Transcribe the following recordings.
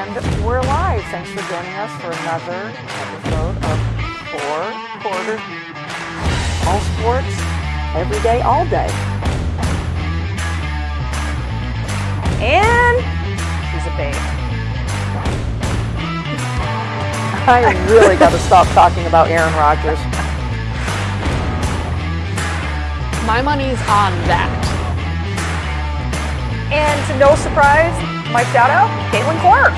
And we're live. Thanks for joining us for another episode of Four Quarters. All sports, every day, all day. And she's a babe. I really got to stop talking about Aaron Rodgers. My money's on that. And to no surprise, my shout out, Caitlin Clark.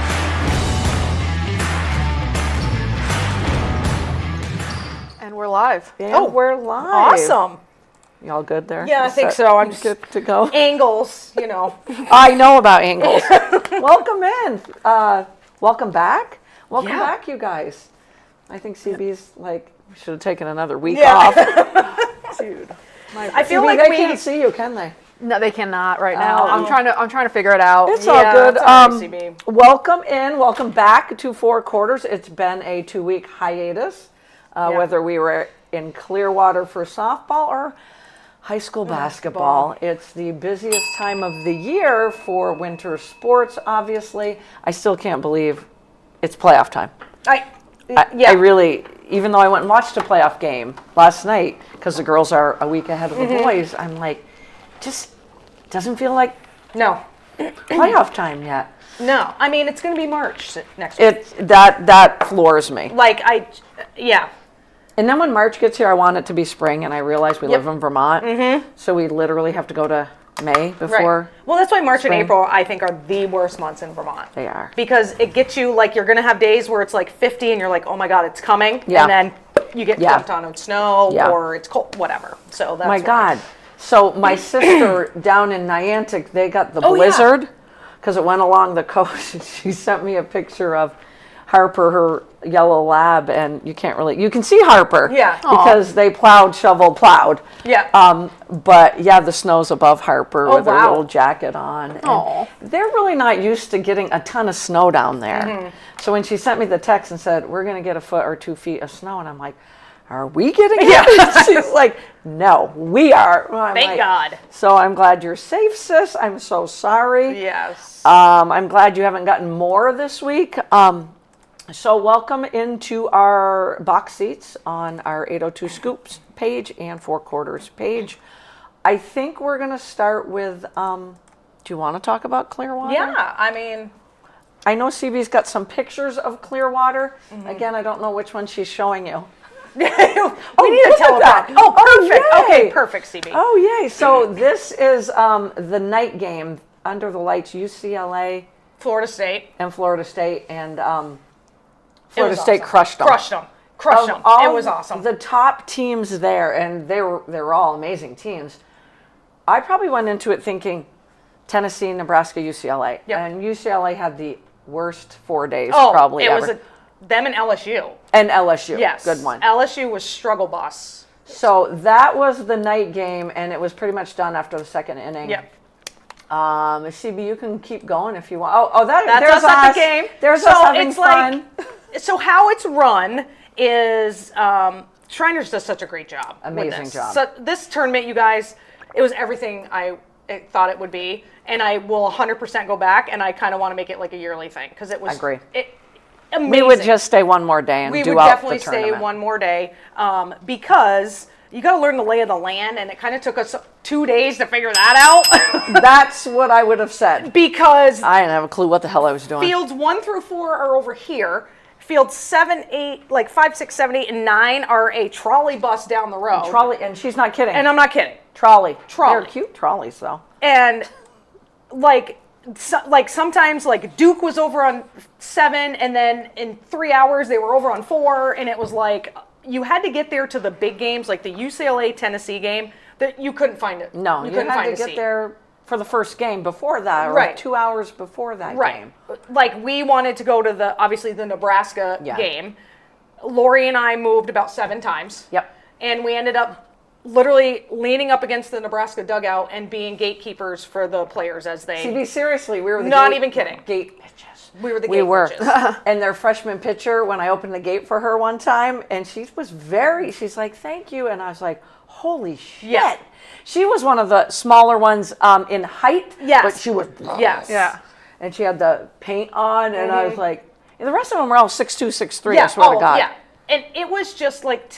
And we're live. And we're live. Awesome. Y'all good there? Yeah, I think so. I'm just good to go. Angles, you know. I know about angles. Welcome in. Welcome back. Welcome back, you guys. I think CB's like, we should have taken another week off. Dude. I feel CB, like they we can't see you, can they? No, they cannot right now. Oh. I'm trying to figure it out. It's all good. It's all right, CB. Welcome in. Welcome back to Four Quarters. It's been a 2-week hiatus, whether we were in Clearwater for softball or high school basketball. It's the busiest time of the year for winter sports, obviously. I still can't believe it's playoff time. I really, even though I went and watched a playoff game last night, because the girls are a week ahead of the boys, I'm like, just doesn't feel like playoff time yet. No, I mean it's going to be March next week. That floors me. And then when March gets here, I want it to be spring, and I realize we live in Vermont, so we literally have to go to May before. Right. Well, that's why March spring. and April I think are the worst months in Vermont. They are, because it gets you like you're going to have days where it's like 50 and you're like, oh my god, it's coming, and then you get dumped on snow or it's cold, whatever. So that's my god. So my sister down in Niantic, they got the blizzard because it went along the coast. And she sent me a picture of Harper, her yellow lab, and you can see Harper. Because they shoveled, plowed. But the snow's above Harper with her little jacket on. And they're really not used to getting a ton of snow down there. So when she sent me the text and said, we're going to get a foot or 2 feet of snow, and I'm like, are we getting it? She's like, no, we are. Well, Thank God. So I'm glad you're safe, sis. I'm so sorry. Yes. I'm glad you haven't gotten more this week. So welcome into our box seats on our 802 Scoops page and Four Quarters page. I think we're going to start with, do you want to talk about Clearwater? Yeah, I mean, I know CB's got some pictures of Clearwater. Again, I don't know which one she's showing you. We need to tell that. Oh, perfect. Okay, perfect, CB. Oh, yay. So this is the night game under the lights, UCLA. Florida State. And Florida State. And Florida State crushed them. Crushed them. It was awesome. The top teams there, and they were all amazing teams. I probably went into it thinking Tennessee, Nebraska, UCLA. Yep. And UCLA had the worst 4 days probably ever. It was them and LSU. And LSU. Yes. Good one. LSU was struggle bus. So that was the night game, and it was pretty much done after the second inning. Yep. CB, you can keep going if you want. That's there's us at the game. There's us having fun. So how it's run is Shriners does such a great job. Amazing job. So this tournament, you guys, it was everything I thought it would be, and I will 100% go back, and I kind of want to make it like a yearly thing because it was. I agree. Amazing. We would just stay one more day and do out the tournament. We would definitely stay one more day because you got to learn the lay of the land, and it kind of took us 2 days to figure that out. That's what I would have said. Because I didn't have a clue what the hell I was doing. Fields 1 through 4 are over here. Fields 7, 8, like 5, 6, 7, 8, and 9 are a trolley bus down the road. And she's not kidding. And I'm not kidding. Trolley. They're cute trolleys, though. And like sometimes like Duke was over on 7, and then in 3 hours they were over on 4, and it was like you had to get there to the big games, like the UCLA Tennessee game, that you couldn't find it. No, you couldn't find to get there for the first game before that, or 2 hours before that game. Like we wanted to go to the Nebraska game. Lori and I moved about 7 times. Yep. And we ended up literally leaning up against the Nebraska dugout and being gatekeepers for the players as they. CB, seriously, we were the not even kidding. Gate bitches. We were the gate bitches. And their freshman pitcher, when I opened the gate for her one time, and she's like, thank you. And I was like, holy shit. Yeah. She was one of the smaller ones in height. Yes. But she was. Yes. Yeah. and she had the paint on, and I was Mm-hmm. like, and the rest of them were all 6'2", 6'3", I swear to God. Yeah. And it was just like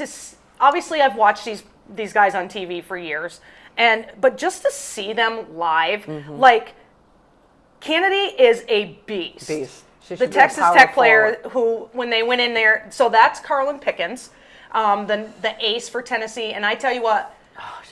obviously I've watched these guys on TV for years, but just to see them live, like Kennedy is a beast. She The should be a Texas power Tech player forward. who, when they went in there, so that's Carlin Pickens, the ace for Tennessee. And I tell you what,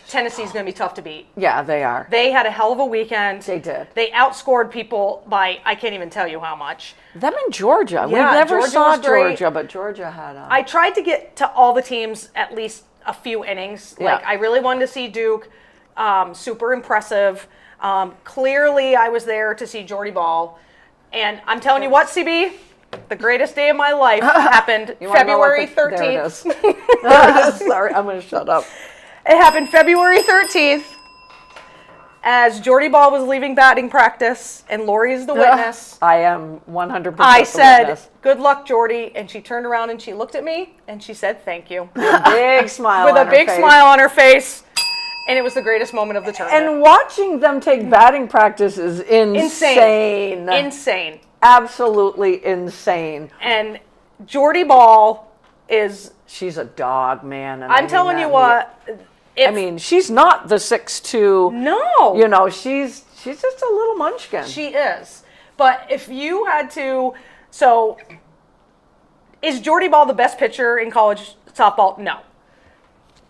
Tennessee's going to be tough to beat. Yeah, they are. They had a hell of a weekend. They did. They outscored people by, I can't even tell you how much. Them in Georgia. We Yeah, never Georgia saw was great. Georgia, but Georgia had a... I tried to get to all the teams at least a few innings. Yeah. Like, I really wanted to see Duke. Super impressive. Clearly, I was there to see Jordy Ball. And I'm telling you what, CB, the greatest day of my life happened You wanna know what February 13th. There it is. Sorry, I'm going to shut up. It happened February 13th as Jordy Ball was leaving batting practice, and Lori is the witness. I am 100% I the said, witness. "Good luck, Jordy," and she turned around and she looked at me and she said, "Thank you," Big smile with on a her big face. smile on her face, and it was the greatest moment of the tournament. And watching them take batting practice is insane. Insane. Absolutely insane. And Jordy Ball is, She's a dog, man. And I'm telling you what, I mean, she's not the 6'2". no. You know, she's just a little munchkin. She is. But if you had to, so is Jordy Ball the best pitcher in college softball? No.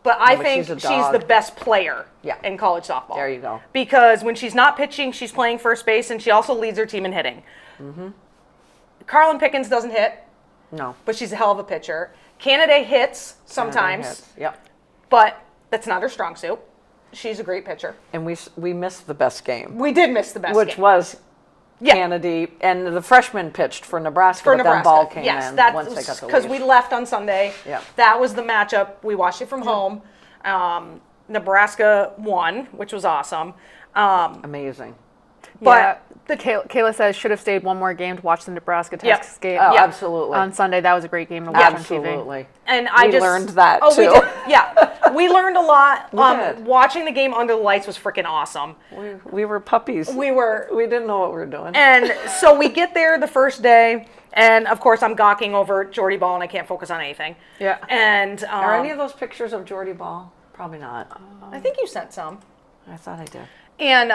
But I but think she's a she's dog. the best player Yeah. in college softball. There you go. Because when she's not pitching, she's playing first base, and she also leads her team in hitting. Carlin Pickens doesn't hit, No. but she's a hell of a pitcher. Canada hits sometimes, Hits. Yep. but that's not her strong suit. She's a great pitcher. And we missed the best game, We did miss the best which game. was Yeah. Kennedy, and the freshman pitched for Nebraska, For but Nebraska. then ball came yes, in that's once they got to because leave. we left on Sunday. Yeah. That was the matchup. We watched it from home. Nebraska won, which was awesome. Amazing. But Kayla says should have stayed one more game to watch the Nebraska Yep. Texas game Oh, Yeah. absolutely. on Sunday. That was a great game to watch on TV. Absolutely. And I We just learned that, we too. did. Yeah, we learned a lot. did. Watching the game under the lights was freaking awesome. We were puppies. We were, We didn't know what we were doing. and so we get there the first day, and of course I'm gawking over Jordy Ball, and I can't focus on anything. Yeah. And Are any of those pictures of Jordy Ball? Probably not. I think you sent some. I thought I did. And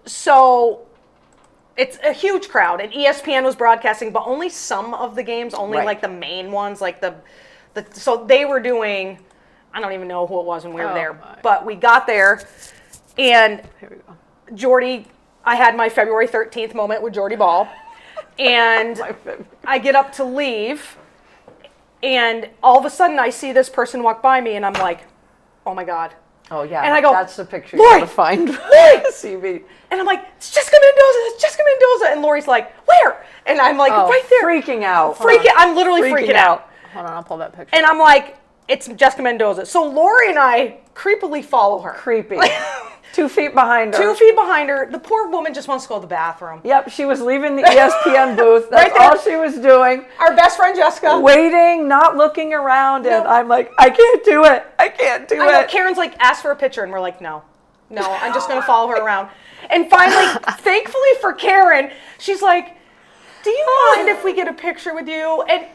so it's a huge crowd, and ESPN was broadcasting, but only some of the games, only Right. like the main ones, like the so they were doing, I don't even know who it was when we were Oh, there, my. but we got there, and Here we go. Jordy, I had my February 13th moment with Jordy Ball, and My favorite. I get up to leave, and all of a sudden I see this person walk by me, and I'm like, oh my God. Oh yeah. And I go, that's the picture "Lori! you gotta find. Lori!" CV. And I'm like, it's Jessica Mendoza, it's Jessica Mendoza. And Lori's like, where? And I'm like, Oh, right there. freaking out. I'm literally freaking out. Hold on, I'll pull that picture. And I'm like, it's Jessica Mendoza. So Lori and I creepily follow her. Creepy. 2 feet behind her. 2 feet behind her. The poor woman just wants to go to the bathroom. Yep, she was leaving the ESPN booth. That's Right there. all she was doing. Our best friend Jessica. Waiting, not looking around, and No. I'm like, I can't do it. I can't do I know it. Karen's like, ask for a picture. And we're like, no, I'm just going to follow her around. And finally, thankfully for Karen, she's like, do you mind if we get a picture with you? And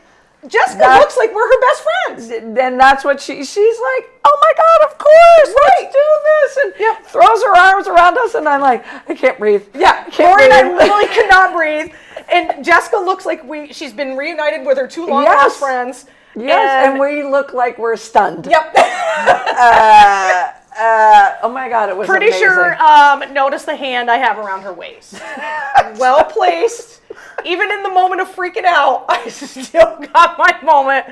Jessica That- looks like we're her best friends. Then that's what she's like, oh my God, of course, let's do this. And Yep. throws her arms around us, and I'm like, I can't breathe. Yeah, Can't Lori and I breathe. literally could not breathe. And Jessica looks like she's been reunited with her 2 long Yes. lost friends. Yes, and we look like we're stunned. Yep. Oh my God, it was Pretty amazing. sure, notice the hand I have around her waist. Well placed. Even in the moment of freaking out, I still got my moment.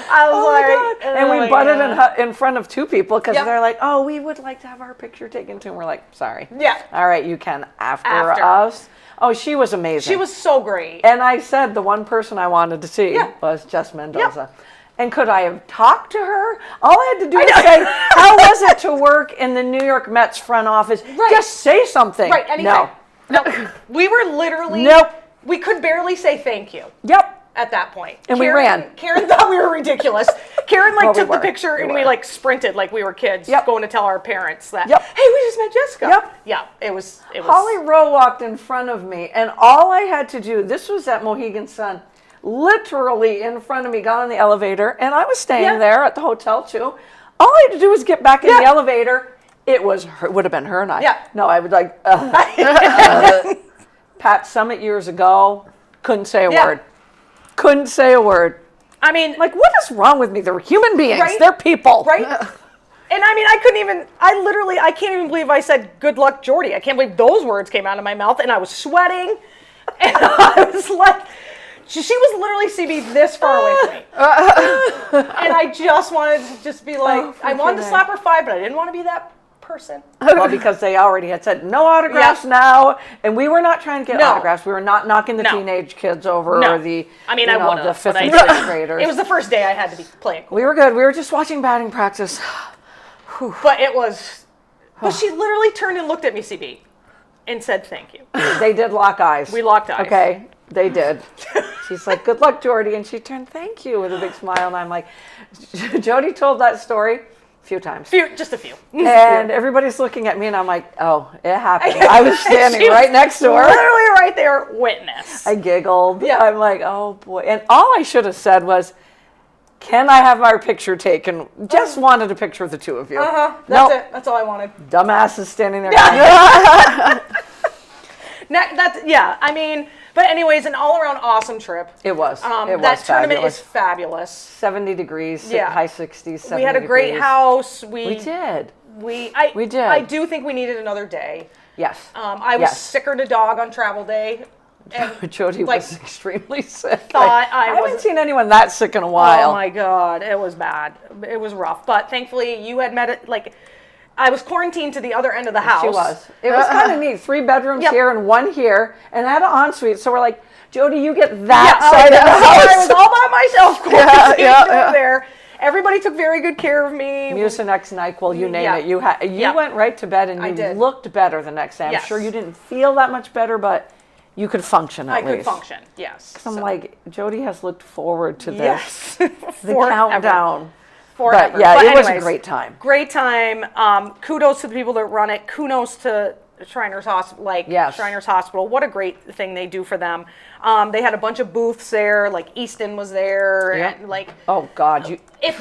I was Oh like, my God. And oh we my butted God. in front of 2 people because Yep. they're like, oh, we would like to have our picture taken too. And we're like, sorry. Yeah. All right, you can after After. us. Oh, she was amazing. She was so great. And I said the one person I wanted to see Yeah. was Jess Mendoza. And could I have talked to her? All I had to do was say, how was it to work in the New York Mets front office? Right. Just say something. Right, anything. No. No. We were literally, Nope. we could barely say thank you. Yep. at that point. And we ran. Karen thought we were ridiculous. Karen Well, we took the were. picture We and were. we like sprinted like we were kids going to tell our parents that, Yep. hey, we just met Jessica. Yep. Yeah, it was. Holly Rowe walked in front of me, and all I had to do, this was at Mohegan Sun, literally in front of me, got on the elevator, and I was staying there at the hotel too. All I had to do was get back in the elevator. It would have been her and I. Yeah. No, I would like, Pat Summit years ago, couldn't say a word. Couldn't say a word. I mean, Like, what is wrong with me? They're human beings. Right? They're people. right? And I mean, I can't even believe I said good luck, Jordy. I can't believe those words came out of my mouth, and I was sweating. And I was like, she was literally CB this far away from me. And I just wanted to just be like, I wanted to slap her 5, but I didn't want to be that person. Well, because they already had said no autographs now, and we were not trying to get autographs. We were not knocking the teenage kids over or the, I mean, you I know, would have. the 5th and 6th graders. It was the first day I had to be playing. We were good. We were just watching batting practice. But it was, but she literally turned and looked at me, CB, and said thank you. They did lock eyes. We locked eyes. Okay, they did. She's like, good luck, Jordy. And she turned, thank you, with a big smile. And I'm like, Jody told that story a few times. Just a few. And everybody's looking at me, and I'm like, oh, it happened. I was standing right next to her. Literally right there, witness. I giggled. Yeah. I'm like, oh boy. And all I should have said was, can I have our picture taken? Just wanted a picture of the two of you. That's Nope. it. That's all I wanted. Dumbass is standing there. I mean, but anyways, an all-around awesome trip. It was. It was That tournament fabulous. is fabulous. 70 degrees, Yeah. high 60s, 70 We had a great degrees. house. We did. We did. I do think we needed another day. Yes. I was sicker than a dog on travel day. And Jody like, was extremely sick. thought I haven't wasn't- seen anyone that sick in a while. Oh my God, it was bad. It was rough. But thankfully, you had met it. Like, I was quarantined to the other end of the house. She was. It was kind of neat. 3 bedrooms Yep. here and 1 here, and had an ensuite. So we're like, Jody, you get that side of I the was house. all by myself quarantined yeah. over there. Everybody took very good care of me. Mucinex, NyQuil, you name Yeah. it. You went right to bed, and you did. looked better the next day. I'm Yes. sure you didn't feel that much better, but you could function at I least. could function. Yes. I'm like, Jody has looked forward to this. Yes. The countdown. Forever. But yeah, But it was a anyways, great time. Great time. Kudos to the people that run it. Kudos to Shriners Hospital. Yes. Shriners Hospital. What a great thing they do for them. They had a bunch of booths there. Like Easton was there. Yep. And like, Oh God, if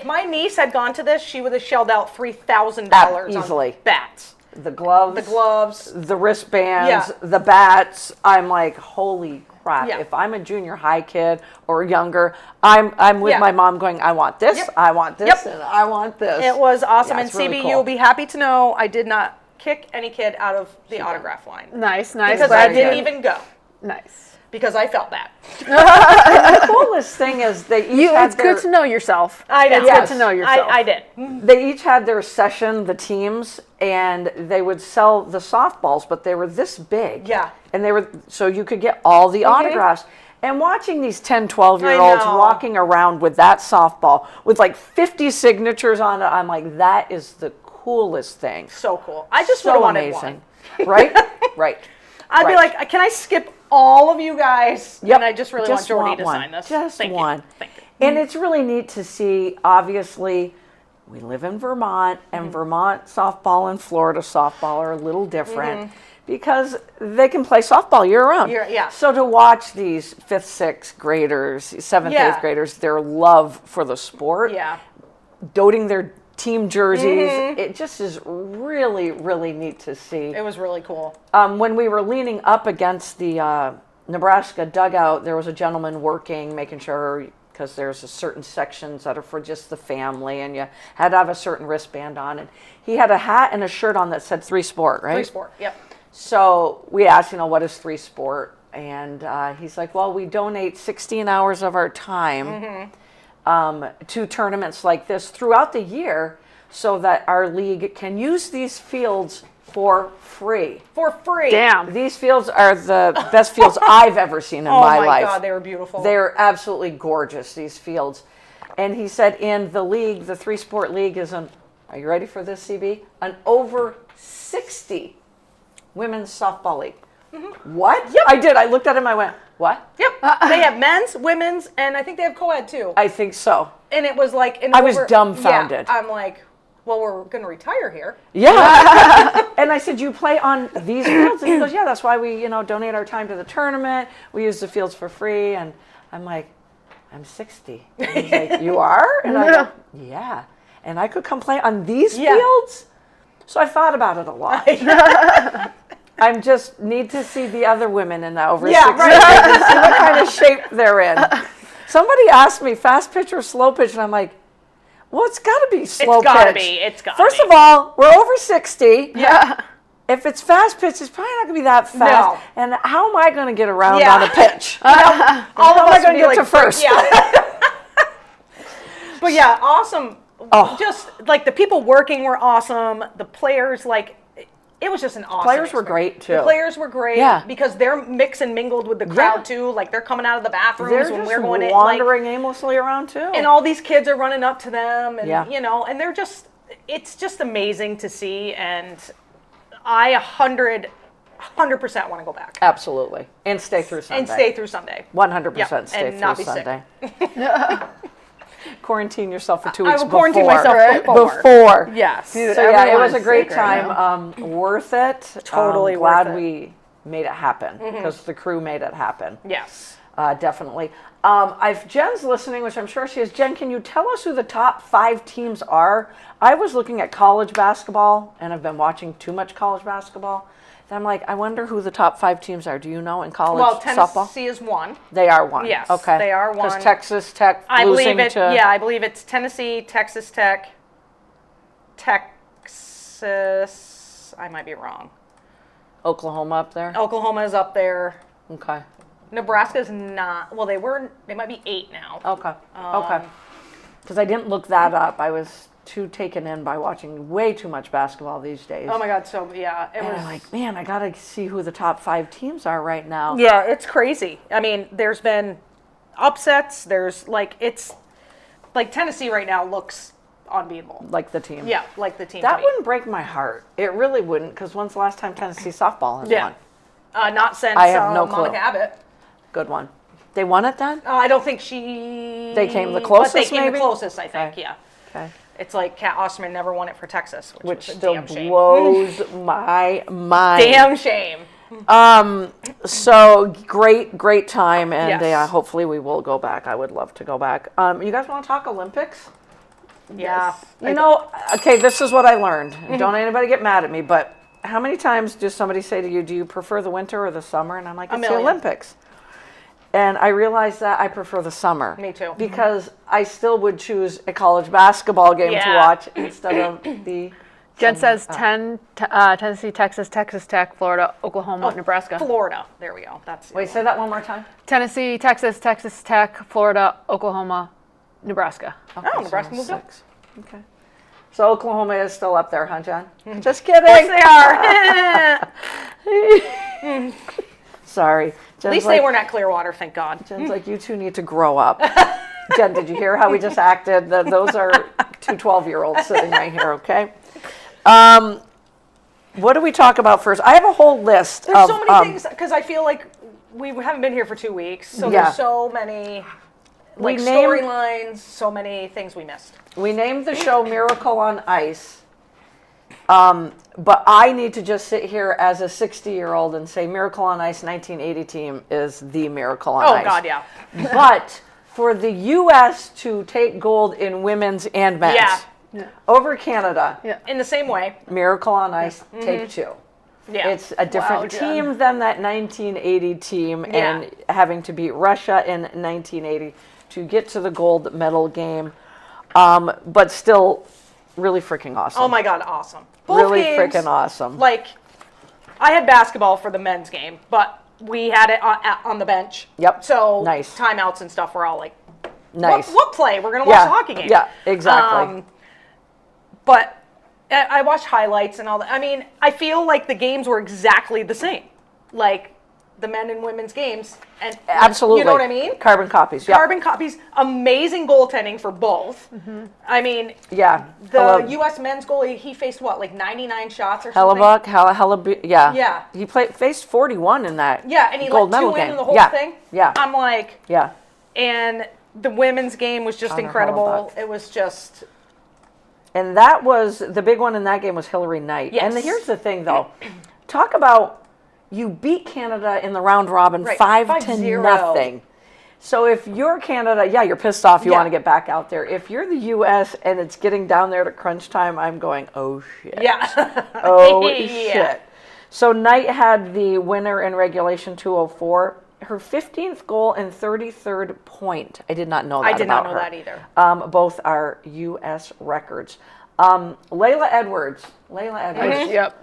my niece had gone to this, she would have shelled out $3,000 easily. on bats. the gloves, the wristbands, Yeah. the bats. I'm like, holy crap! Yeah. If I'm a junior high kid or younger, I'm with Yeah. my mom going, I want this, Yep. I want this, Yep. and I want this. It was awesome. Yeah, And it's really CB, cool. you'll be happy to know I did not kick any kid out of the autograph line. Nice. Because Very I didn't good. even go. Nice. Because I felt bad. The coolest thing is they each had It's good to know yourself. I know. It's Yes. good to know yourself. I did. They each had their session, the teams, and they would sell the softballs, but they were this big. Yeah. And they were, so you could get all the autographs. And watching these 10, 12-year-olds I know. walking around with that softball with like 50 signatures on it, I'm like, that is the coolest thing. So cool. I just would So have wanted amazing. one. Right? Right. I'd be Right. like, can I skip all of you guys? Yep. And I just really want Jordy to one. sign this. Just Thank one. You. Thank you. And it's really neat to see, obviously, we live in Vermont, Mm-hmm. and Vermont softball and Florida softball are a little different because they can play softball year-round. Yeah. So to watch these 5th, 6th graders, 7th, Yeah. 8th graders, their love for the sport, Yeah. doting their team jerseys, it just is really, really neat to see. It was really cool. When we were leaning up against the Nebraska dugout, there was a gentleman working, making sure, because there's a certain sections that are for just the family, and you had to have a certain wristband on. And he had a hat and a shirt on that said 3 Sport, right? 3 Sport. Yep. So we asked, what is 3 Sport? And he's like, well, we donate 16 hours of our time to tournaments like this throughout the year so that our league can use these fields for free. For free. Damn. These fields are the best fields I've ever seen in Oh my my life. God, they were beautiful. They're absolutely gorgeous, these fields. And he said in the league, the 3 Sport League is are you ready for this, CB? An over 60 women's softball league. What? Yep. I did. I looked at him. I went, what? Yep. They have men's, women's, and I think they have co-ed too. I think so. And it was like... I was dumbfounded. Yeah, I'm like, well, we're going to retire here. Yeah. And I said, you play on these fields? And he goes, yeah, that's why we, donate our time to the tournament. We use the fields for free. And I'm like, I'm 60. And he's like, you are? And I go, yeah. And I could come play on these fields? So I thought about it a lot. I just need to see the other women in the over 60 and see what kind of shape they're in. Somebody asked me, fast pitch or slow pitch? And I'm like, well, it's got to be slow pitch. It's got to be. First of all, we're over 60. Yeah. If it's fast pitch, it's probably not going to be that fast. No. And how am I going to get around on a pitch? All of us going to get to first. Yeah. But yeah, awesome. Oh. Just like the people working were awesome. The players, like, it was just an awesome Players were great too. The players were great because they're mixed and mingled with the crowd too. Like they're coming out of the bathrooms when we're going in. They're wandering aimlessly around too. And all these kids are running up to them and and they're just, it's just amazing to see. And I 100% want to go back. Absolutely. And stay through Sunday. 100% stay through Sunday. Quarantine yourself for 2 weeks I will quarantine myself before. Yes. Dude, so yeah, it was a great time. Worth it. Totally glad worth it. we made it happen because the crew made it happen. Yes. Definitely. If Jen's listening, which I'm sure she is, Jen, can you tell us who the top 5 teams are? I was looking at college basketball, and I've been watching too much college basketball. And I'm like, I wonder who the top 5 teams are. Do you know in college softball? Well, Tennessee is one. They are one. Yes, okay. They are one. Because Texas Tech losing to... Yeah, I believe it's Tennessee, Texas Tech, Texas... I might be wrong. Oklahoma up there? Oklahoma is up there. Okay. Nebraska's not... Well, they might be 8 now. Okay. Okay. Because I didn't look that up. I was too taken in by watching way too much basketball these days. Oh my God, so yeah. I'm like, man, I got to see who the top 5 teams are right now. Yeah, it's crazy. I mean, there's been upsets. There's it's like Tennessee right now looks unbeatable. Like the team. Yeah, like the team. That wouldn't break my heart. It really wouldn't, because when's the last time Tennessee softball has won? Not since I have no clue. Monica Abbott. Good one. They won it then? I don't think she... They came the closest, They came maybe? the closest, I think, Okay. Yeah. Okay. It's like Kat Osterman never won it for Texas, which was a still damn shame. blows my mind. Damn shame. So great time, and Yes. hopefully we will go back. I would love to go back. You guys want to talk Olympics? Yeah. Okay, this is what I learned. Don't anybody get mad at me, but how many times does somebody say to you, do you prefer the winter or the summer? And I'm like, it's the Olympics. And I realized that I prefer the summer. Me too. Because I still would choose a college basketball game to watch instead of the... Jen says Tennessee, Texas, Texas Tech, Florida, Oklahoma, Nebraska. Florida. There we go. Wait, say that one more time. Tennessee, Texas, Texas Tech, Florida, Oklahoma, Nebraska. Okay, Oh, Nebraska moved up. 6. Okay. So Oklahoma is still up there, huh, Jen? Just kidding. Yes, they are. Sorry. At least they weren't at Clearwater, thank God. Jen's like, you two need to grow up. Jen, did you hear how we just acted? Those are 2 12-year-olds sitting right here, okay? What do we talk about first? I have a whole list There's of... so many things, because I feel like we haven't been here for 2 weeks, so there's so many storylines, so many things we missed. We named the show Miracle on Ice, but I need to just sit here as a 60-year-old and say Miracle on Ice 1980 team is the Miracle on Ice. Oh, God, yeah. But for the U.S. to take gold in women's and men's over Canada, in the same way, Miracle on Ice, take 2. Yeah. It's a different team than that 1980 team, and having to beat Russia in 1980 to get to the gold medal game, but still really freaking awesome. Oh my God, awesome. Both really games, freaking awesome. Like, I had basketball for the men's game, but we had it on the bench. Yep. So nice. Timeouts and stuff were all like, nice. What play? We're going to watch the hockey game. Yeah, exactly. But I watched highlights and all that. I mean, I feel like the games were exactly the same. Like, the men and women's games, and Absolutely. you know what I mean? Carbon copies. Yeah. Carbon copies, amazing goaltending for both. I mean, Yeah. the U.S. men's goalie, he faced what, like 99 shots or something? Hellebuck, yeah. Yeah. He faced 41 in that. Yeah, and he gold let medal 2 in game. the whole Yeah. thing. Yeah. I'm like, Yeah. and the women's game was just Connor incredible. Hellebuck. It was just, And that was the big one in that game was Hillary Knight. Yes. And here's the thing, though. Talk about you beat Canada in the round robin Right. 5-0. Nothing. So if you're Canada, yeah, you're pissed off. You Yeah. want to get back out there. If you're the U.S. and it's getting down there to crunch time, I'm going, oh shit. yeah. Oh Yeah. shit. So Knight had the winner in regulation 204. Her 15th goal and 33rd point. I did not know that. I did not about know her. that either. Both are U.S. records. Layla Edwards. Yep.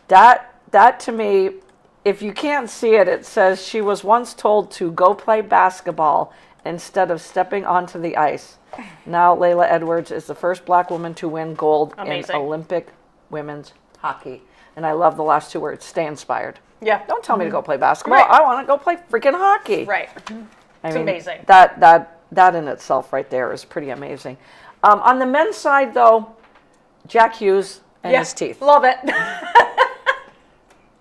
That to me, if you can't see it, it says she was once told to go play basketball instead of stepping onto the ice. Now Layla Edwards is the first black woman to win gold Amazing. in Olympic women's hockey. And I love the last 2 words, stay inspired. Yeah. Don't tell me to go play basketball. Right. I want to go play freaking hockey. Right. I It's mean, amazing. That in itself right there is pretty amazing. On the men's side, though, Jack Hughes and his teeth. Love it.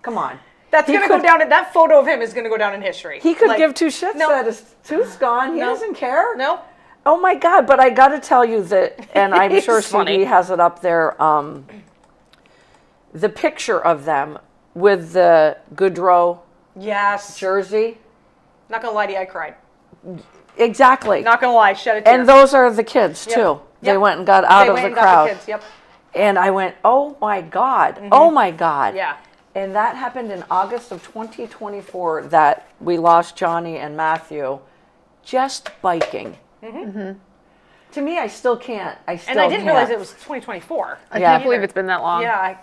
Come on. That's He going to go could- down, that photo of him is going to go down in history. He could Like, give 2 shits no. that his tooth's gone. He No. doesn't care. No? Oh my God! But I got to tell you that, and I'm It's sure funny. CD has it up there. The picture of them with the Goodrow Yes. jersey. Not going to lie to you, I cried. Exactly. Not going to lie, shed a tear. And those are the kids Yep. too. They Yep. went and got out They of went the and got crowd. the kids, yep. And I went, oh my God. Oh my God. Yeah. And that happened in August of 2024 that we lost Johnny and Matthew just biking. To me, I still can't. And I didn't realize it was 2024. I Yeah. can't believe it's been that long. Yeah,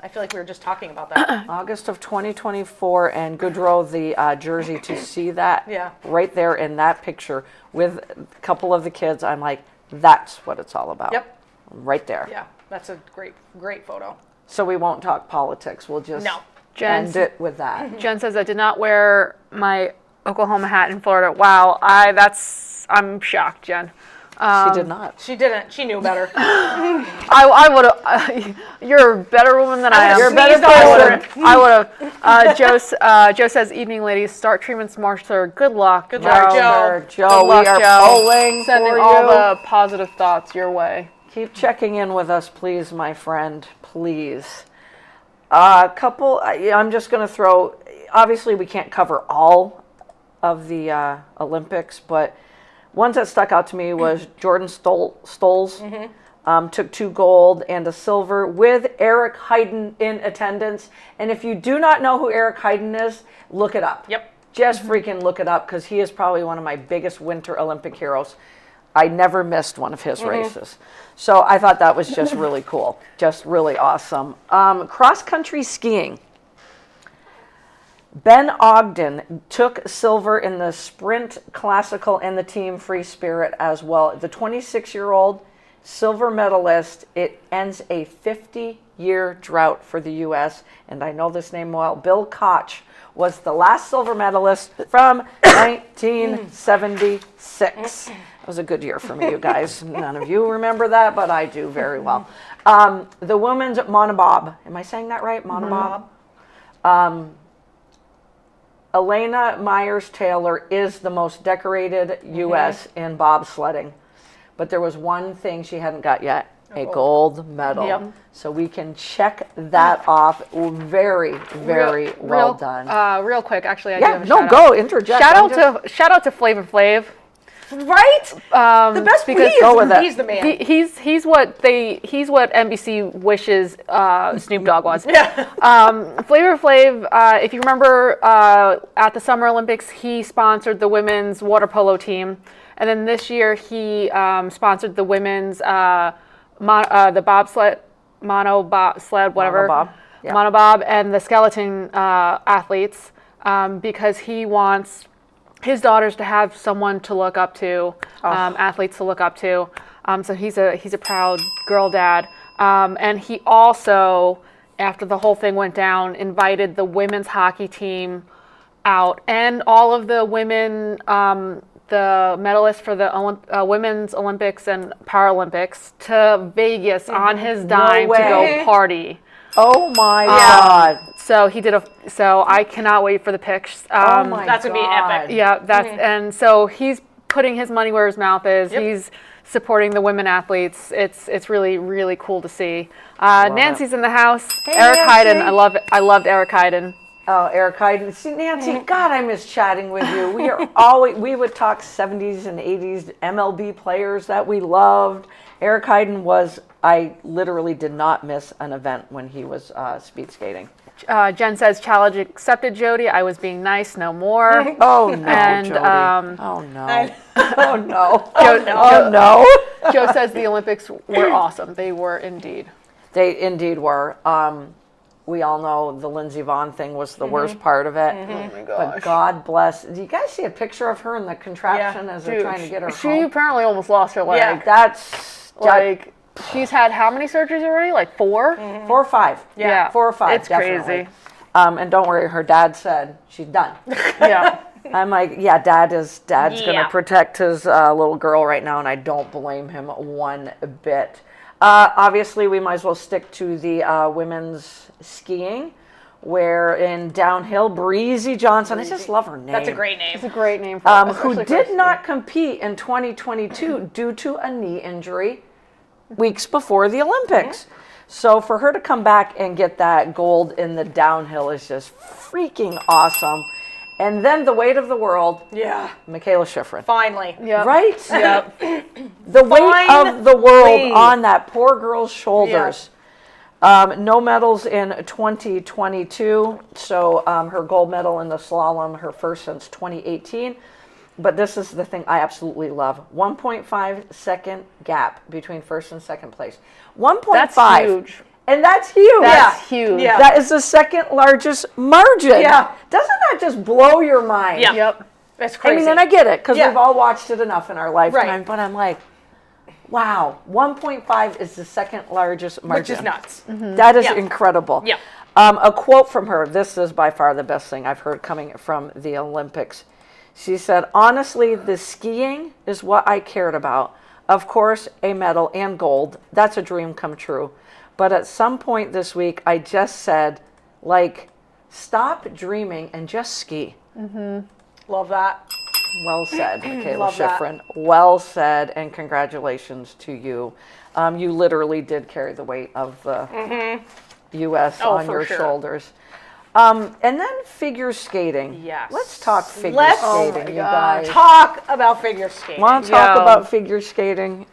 I feel like we were just talking about that. August of 2024, and Goodrow, the jersey, to see that Yeah. right there in that picture with a couple of the kids, I'm like, that's what it's all about. Yep. Right there. Yeah, that's a great photo. So we won't talk politics. We'll just No. end it with that. Jen says I did not wear my Oklahoma hat in Florida. Wow, I'm shocked, Jen. She did not. She didn't. She knew better. I would have. You're a better woman than I am. You're a better person. I would have. Joe says, "Evening, ladies. Start treatments March 3rd. Good luck. Good luck, Joe. Joe, Good luck, we are Joe. polling Sending for all you. the positive thoughts your way." Keep checking in with us, please, my friend. Please. I'm just going to throw, obviously we can't cover all of the Olympics, but ones that stuck out to me was Jordan Stolz. Took 2 gold and a silver with Eric Heiden in attendance. And if you do not know who Eric Heiden is, look it up. Yep. Just freaking look it up, because he is probably one of my biggest Winter Olympic heroes. I never missed one of his races. So I thought that was just really cool. Just really awesome. Cross-country skiing. Ben Ogden took silver in the sprint classical and the team free spirit as well. The 26-year-old silver medalist. It ends a 50-year drought for the U.S. And I know this name well. Bill Koch was the last silver medalist from 1976. It was a good year for me, you guys. None of you remember that, but I do very well. The women's monobob. Am I saying that right? Monobob. Elena Myers-Taylor is the most decorated U.S. in bobsledding. But there was one thing she hadn't got yet, a gold medal. Yep. So we can check that off. Very, very well done. Real quick, actually, I do have Yeah, a no, shout go, interject. Shout out to Flavor Flav. Right? The best because- Go with it. he's the man. He's what NBC wishes Snoop Dogg was. Yeah. Flavor Flav, if you remember at the Summer Olympics, he sponsored the women's water polo team, and then this year he sponsored the women's the bobsled, monobob, whatever, Monobob, yeah. monobob, and the skeleton athletes because he wants his daughters to have someone to look up to, athletes to look up to. So he's a proud girl dad. And he also, after the whole thing went down, invited the women's hockey team out, and all of the women, the medalists for the Women's Olympics and Paralympics to Vegas on his dime to go way. party. Oh my God. So he did so I cannot wait for the pics. Oh my That's gonna be God. epic. Yeah, that's and so he's putting his money where his mouth is. Yep. He's supporting the women athletes. It's really, really cool to see. Nancy's in the house. Hey, Eric Hyden. Nancy. I loved Eric Hyden. Oh, Eric Hyden. See, Nancy, God, I miss chatting with you. We would talk 70s and 80s MLB players that we loved. Eric Hyden I literally did not miss an event when he was speed skating. Jen says, challenge accepted, Jody. I was being nice, no more. Oh, no, And, Jody. Oh, no. I- Oh, no. Joe, Oh, no. Joe says the Olympics were awesome. They were indeed. They indeed were. We all know the Lindsey Vonn thing was the worst part of it. Oh my But God bless. Do you guys see a picture of her in the contraption as they're trying to get her she home? apparently almost lost her leg. Yeah. That's Like, she's had how many surgeries already? Like 4? 4 or 5. Yeah. 4 or 5. It's definitely. crazy. And don't worry, her dad said she's done. Yeah. I'm like, yeah, dad's going Yeah. to protect his little girl right now, and I don't blame him one bit. Obviously, we might as well stick to the women's skiing, where in downhill, Breezy Johnson, I just love her name. That's a great name. It's a great name for who especially did for- not compete in 2022 due to a knee injury weeks before the Olympics. So for her to come back and get that gold in the downhill is just freaking awesome. And then the weight of the world, Yeah. Michaela Schifrin. Finally. Yep. Right? Yep. The weight of the Finally. world on that poor girl's shoulders. No medals in 2022. So her gold medal in the slalom, her first since 2018. But this is the thing I absolutely love. 1.5 second gap between first and second place. 1.5. That's huge. And that's huge. That's huge. Yeah. That is the second largest margin. Yeah. Doesn't that just blow your mind? Yeah. Yep. That's I crazy. mean, and I get it because Yeah. we've all watched it enough in our lifetime. Right. But I'm like, wow, 1.5 is the second largest margin. Which is nuts. That is Yeah. incredible. Yeah. A quote from her. This is by far the best thing I've heard coming from the Olympics. She said, honestly, the skiing is what I cared about. Of course, a medal and gold. That's a dream come true. But at some point this week, I just said, like, stop dreaming and just ski. Love that. Well said, Michaela Love that. Schifrin. Well said, and congratulations to you. You literally did carry the weight of the U.S. Oh, on for your sure. shoulders. And then figure skating. Yes. Let's talk figure Let's skating, you guys. talk about figure skating. Want to talk Yeah. about figure skating?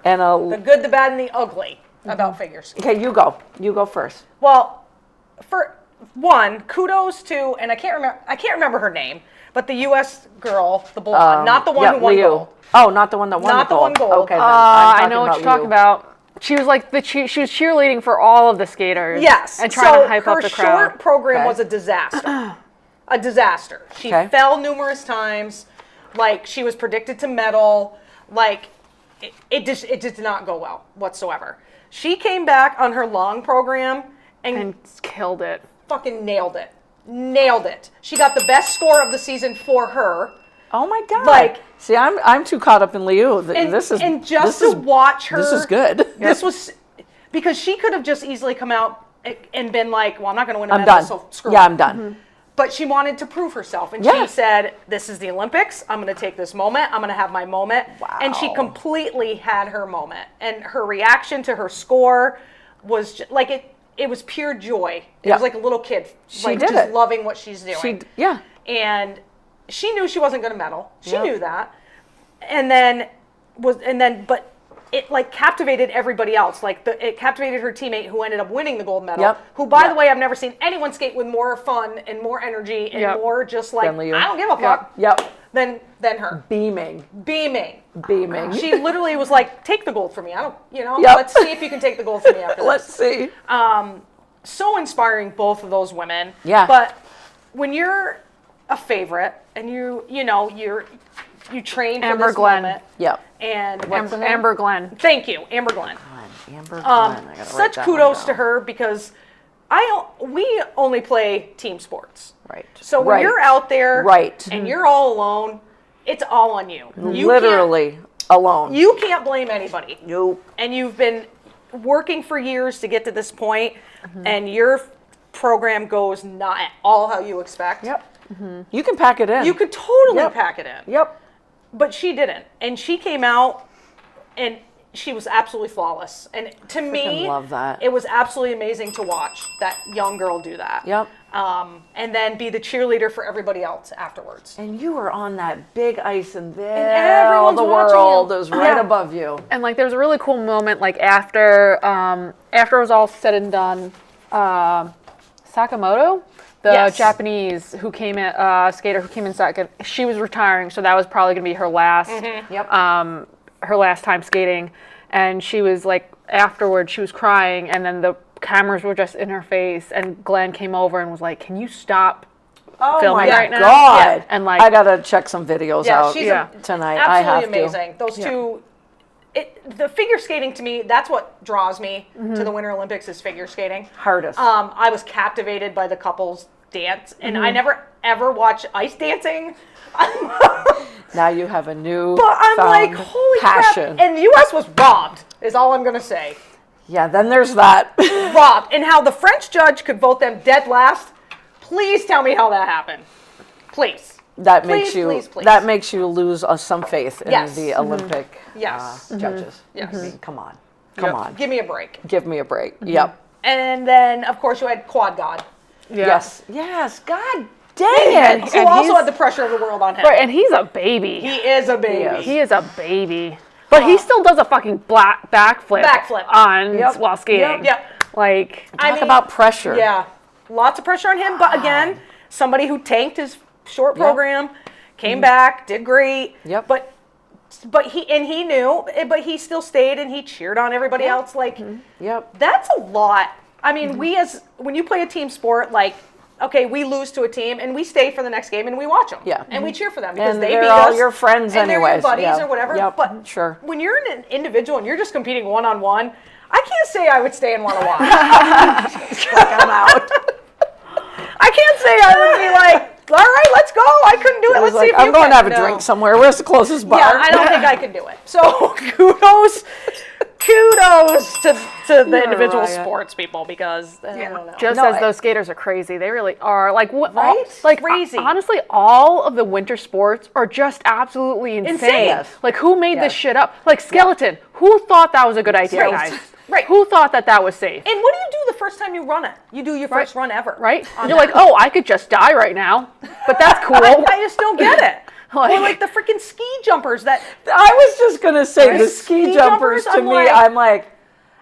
And The good, the bad, and the ugly about figure skating. okay, you go. You go first. Well, for one, kudos to, and I can't remember her name, but the U.S. girl, the blonde, not the one Yeah, who won Liu. gold. Oh, not the one that won Not the the gold. one gold. Okay, then. I'm I know what about you're talking Liu. about. She was like she was cheerleading for all of the skaters. Yes. And trying to hype her up the short crowd. program Okay. was a disaster. A disaster. She Okay. fell numerous times. Like, she was predicted to medal. Like, it did not go well whatsoever. She came back on her long program And killed it. fucking nailed it. Nailed it. She got the best score of the season for her. Oh my God. Like- see, I'm too caught up in Liu. And, This is and just this to is, watch her. This is good. This was because she could have just easily come out and been like, "Well, I'm not going to win a I'm medal, done. so screw Yeah, it." I'm done. But she wanted to prove herself, and Yeah. she said, "This is the Olympics. I'm going to take this moment. I'm going to have my moment." And she Wow. completely had her moment, and her reaction to her score was like it was pure joy. It Yeah. was like a little kid, like did just it. loving what she's doing. Yeah. And she knew she wasn't going to medal. She Yep. knew that. But it like captivated everybody else. Like it captivated her teammate who ended up winning the gold medal. Yep. Who, by Yep. the way, I've never seen anyone skate with more fun and more energy and Yep. more just like Than Liu. I don't give a fuck Yep. than her. Beaming. Beaming. She She literally was like, "Take the gold from me. I don't, Yep. let's see if you can take the gold from me after this." Let's see. So inspiring, both of those women. Yeah. But when you're a favorite and you train for Amber this Glenn. moment, Yep. and Amber Glenn. Thank you, Amber Glenn. Amber Glenn. I gotta write Such that kudos one to down. her because we only play team sports. Right. So when you're out there Right. and you're all alone, it's all on you. Literally alone. You can't blame anybody. Nope. And you've been working for years to get to this point, and your program goes not at all how you expect. Yep. You can pack it in. You could totally Yep. pack it in. Yep. But she didn't. And she came out and she was absolutely flawless. And to me, love that. it was absolutely amazing to watch that young girl do that. Yep. And then be the cheerleader for everybody else afterwards. And you were on that big ice, and there everyone's the watching world you. is right Yeah. above you. And like, there's a really cool moment like after it was all said and done. Sakamoto, the Yes. Japanese who came in, skater who came in second, she was retiring, so that was probably gonna be her last, Yep. her last time skating. And she was like, afterwards, she was crying, and then the cameras were just in her face, and Glenn came over and was like, "Can you stop Oh filming my right now?" God. Yeah. And like, I gotta check some videos Yeah, out she's tonight. I have absolutely amazing. Those two, the figure skating to me, that's what draws me to the Winter Olympics is figure skating. Hardest. I was captivated by the couples dance, and I never ever watch ice dancing. Now you have a new But I'm like, holy passion. crap! And the U.S. was robbed. Is all I'm gonna say. Yeah, then there's that. Robbed, and how the French judge could vote them dead last. Please tell me how that happened. Please. That makes Please, you please, please. that makes you lose some faith in Yes. the Olympic Yes. judges. Yes. I mean, come on. Come on. Give me a break. Give me a break. Yep. And then, of course, you had Quad God, yeah. Yes. Yes. God dang it. who also had the pressure of the world on him. Right, and he's a baby. He is a baby. He is a baby. But he still does a fucking backflip Backflip. on Yep. while skating. Yep. Like, Talk about pressure. Yeah, lots of pressure on him. But again, somebody who tanked his short program, came back, did great. Yep. But he knew, but he still stayed and he cheered on everybody else. Like Yep. that's a lot. I mean, when you play a team sport, like okay, we lose to a team and we stay for the next game and we watch them. Yeah. And we cheer for them because And they they're beat all us. your friends and they're your anyways. buddies Yeah. or whatever. Yep. But Sure. when you're an individual and you're just competing one-on-one, I can't say I would stay and want to watch. I'm out. I can't say I would be like, all right, let's go. I couldn't do it. I was Let's see like, if I'm you going can. to have a No. drink somewhere. Where's the closest bar? Yeah, I don't think I could do it. So kudos to the individual riot. sports people because I don't know. Joe No, says those skaters are crazy. They really are. Like, Right? like Crazy. honestly, all of the winter sports are just absolutely insane. Insane. Yes. Like, who made Yes. this shit up? Like, skeleton. Who thought that was a good idea, Right. guys? Right. Who thought that was safe? And what do you do the first time you run it? You do your first run ever. Right? on You're that. like, oh, I could just die right now, but that's cool. I just don't get it. Like- or like the freaking ski jumpers that I was just going to say the Right? ski Ski jumpers jumpers, to I'm me, like- I'm like,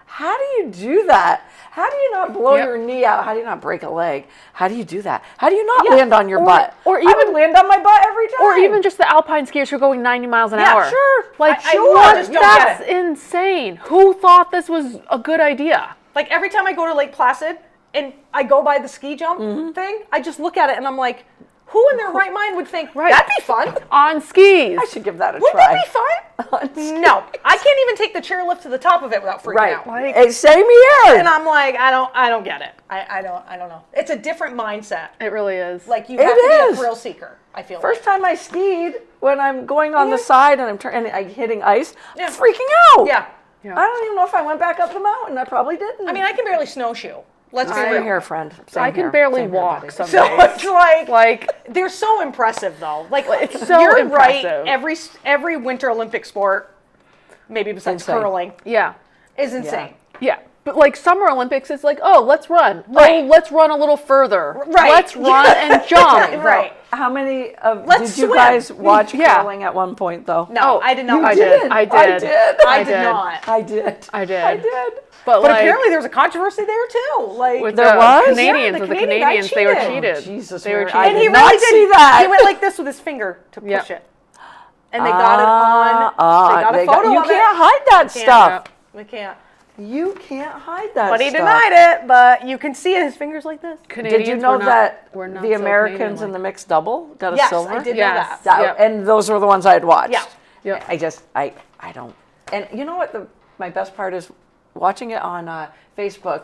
how do you do that? How do you not blow Yep. your knee out? How do you not break a leg? How do you do that? How do you not Yeah. land on your butt? or I even- would land on my butt every time. Or even just the alpine skiers who are going 90 miles an Yeah, hour. sure. Like, I what? just don't That's get it. insane. Who thought this was a good idea? like every time I go to Lake Placid and I go by the ski jump thing, I just look at it and I'm like, who in their right mind would think Right. that'd be fun? On skis. I should give that a Wouldn't try. that be fun? No, I can't even take the chairlift to the top of it without freaking Right. out. Like- Hey, same here. And I'm like, I don't get it. I don't know. It's a different mindset. It really is. Like you It have to be a is. thrill seeker. I feel First like. time I skied, when I'm going on the side and I'm hitting ice, Yeah. I'm freaking out. Yeah. Yeah. I don't even know if I went back up the mountain. I probably didn't. I mean, I can barely snowshoe. Let's be same real. here, friend. Same I can here. barely Same here, walk buddy. some So days. it's like Like, they're so impressive though. Like it's so you're impressive. right. Every Winter Olympic sport, maybe besides Insane. curling, yeah. is insane. Yeah. But like Summer Olympics, it's like, oh, let's run. Right. Oh, let's run a little further. Right. Let's run and jump. Right. How many of Let's did you swim. guys watch Yeah. curling at one point though? No, Oh, I did not. You I did. did. I did. I did not. I did. I did. I did. But, But like, apparently there was a controversy there too. Like with There the was? Canadians, Yeah, the with the Canadian guy Canadians, they were cheated. cheated. Jesus, they were Mary, cheated. I and he did really not did. see that. He went like this with his finger to push Yep. it, and they got it on. They got a photo you of can't it. hide that stuff. We can't. You can't hide that But he stuff. denied it. But you can see his fingers like this. Canadians Did you know were not- that were not the so Americans in Canadian-like. the mixed double got a Yes, silver? I did know Yes. that. That- Yep. And those were the ones I had watched. Yeah. Yep. I don't. And you know what? My best part is watching it on Facebook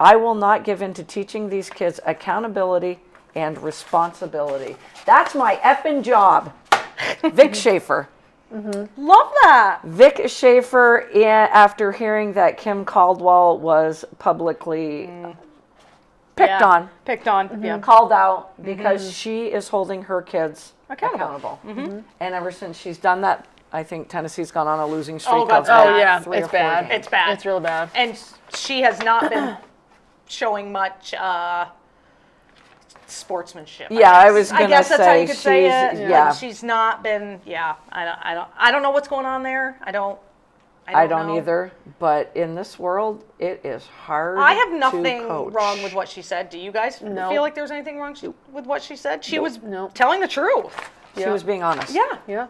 I will not give in to teaching these kids accountability and responsibility. That's my effing job. Vic Schaefer. Love that. Vic Schaefer, after hearing that Kim Caldwell was publicly picked on, Yeah. called out because she is holding her kids accountable. And ever since she's done that, I think Tennessee's gone on a losing streak. Oh, God, of oh, yeah, 3 or it's 4 bad. games. It's bad. It's real bad. And she has not been showing much sportsmanship. Yeah, I was gonna I guess that's how say you could say it. she's- Like, yeah. she's not been. Yeah, I don't know what's going on there. I don't know. either, but in this world, it is hard. I have to nothing coach. wrong with what she said. Do you guys No. feel like there's anything wrong with what she said? She was No. telling the truth. She was being honest. Yeah. Yeah.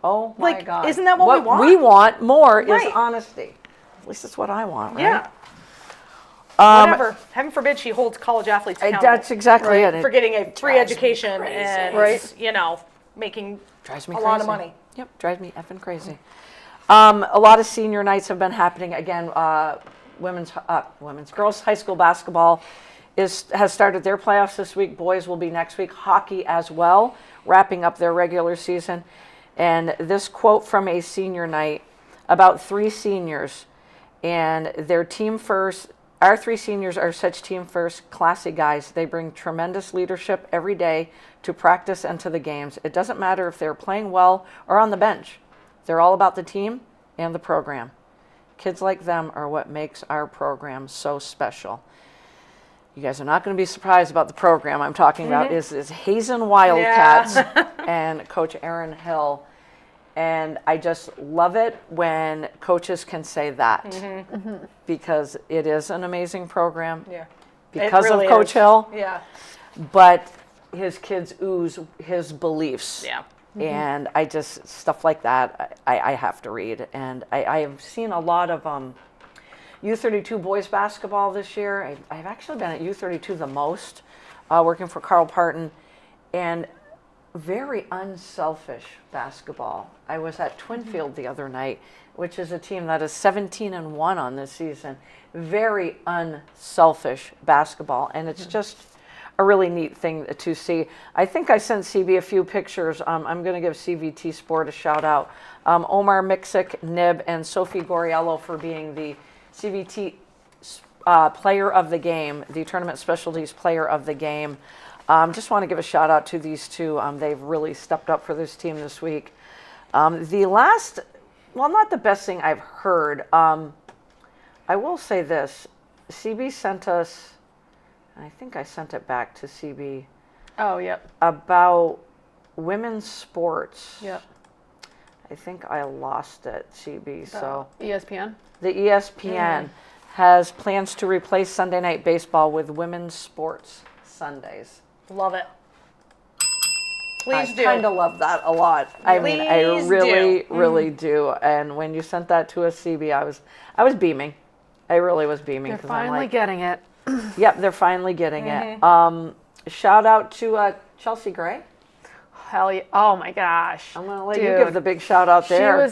Oh my Like, God! isn't that what we want? We want more Right. is honesty. At least that's what I want, right? Yeah. Um, Whatever. Heaven forbid she holds college athletes accountable That's exactly it. for getting a free drives me education crazy. and Right. making Drives me a crazy. lot of money. Yep, drives me effing crazy. A lot of senior nights have been happening again. Girls high school basketball has started their playoffs this week. Boys will be next week. Hockey as well, wrapping up their regular season. And this quote from a senior night about 3 seniors and their team first. Our 3 seniors are such team first, classy guys. They bring tremendous leadership every day to practice and to the games. It doesn't matter if they're playing well or on the bench. They're all about the team and the program. Kids like them are what makes our program so special. You guys are not going to be surprised about the program I'm talking about is Hazen Wildcats and Coach Aaron Hill. And I just love it when coaches can say that because it is an amazing program Yeah. because really of Coach is. Hill, Yeah. but his kids ooze his beliefs. Yeah. And I just, stuff like that, I have to read. And I have seen a lot of U32 boys basketball this year. I've actually been at U32 the most, working for Carl Parton. And very unselfish basketball. I was at Twinfield the other night, which is a team that is 17-1 on this season. Very unselfish basketball, and it's just a really neat thing to see. I think I sent CB a few pictures. I'm going to give CVT Sport a shout out. Omar Miksic, Nib, and Sophie Goriello for being the CVT player of the game, the tournament specialties player of the game. Just want to give a shout out to these 2. They've really stepped up for this team this week. The last, well, not the best thing I've heard. I will say this. CB sent us, and I think I sent it back to CB, Oh, yep. about women's sports. Yep. I think I lost it, CB. So ESPN. the ESPN has plans to replace Sunday Night Baseball with women's sports Sundays. Love it. Please I do. kind of love that a lot. I mean, I Please really, do. really do. And when you sent that to us, CB, I was beaming. I really was beaming. They're 'cause I'm finally like, getting it. yep, they're finally getting it. Shout out to Chelsea Gray. Hell yeah. Oh my gosh. I'm gonna let you Dude. give the big shout out there.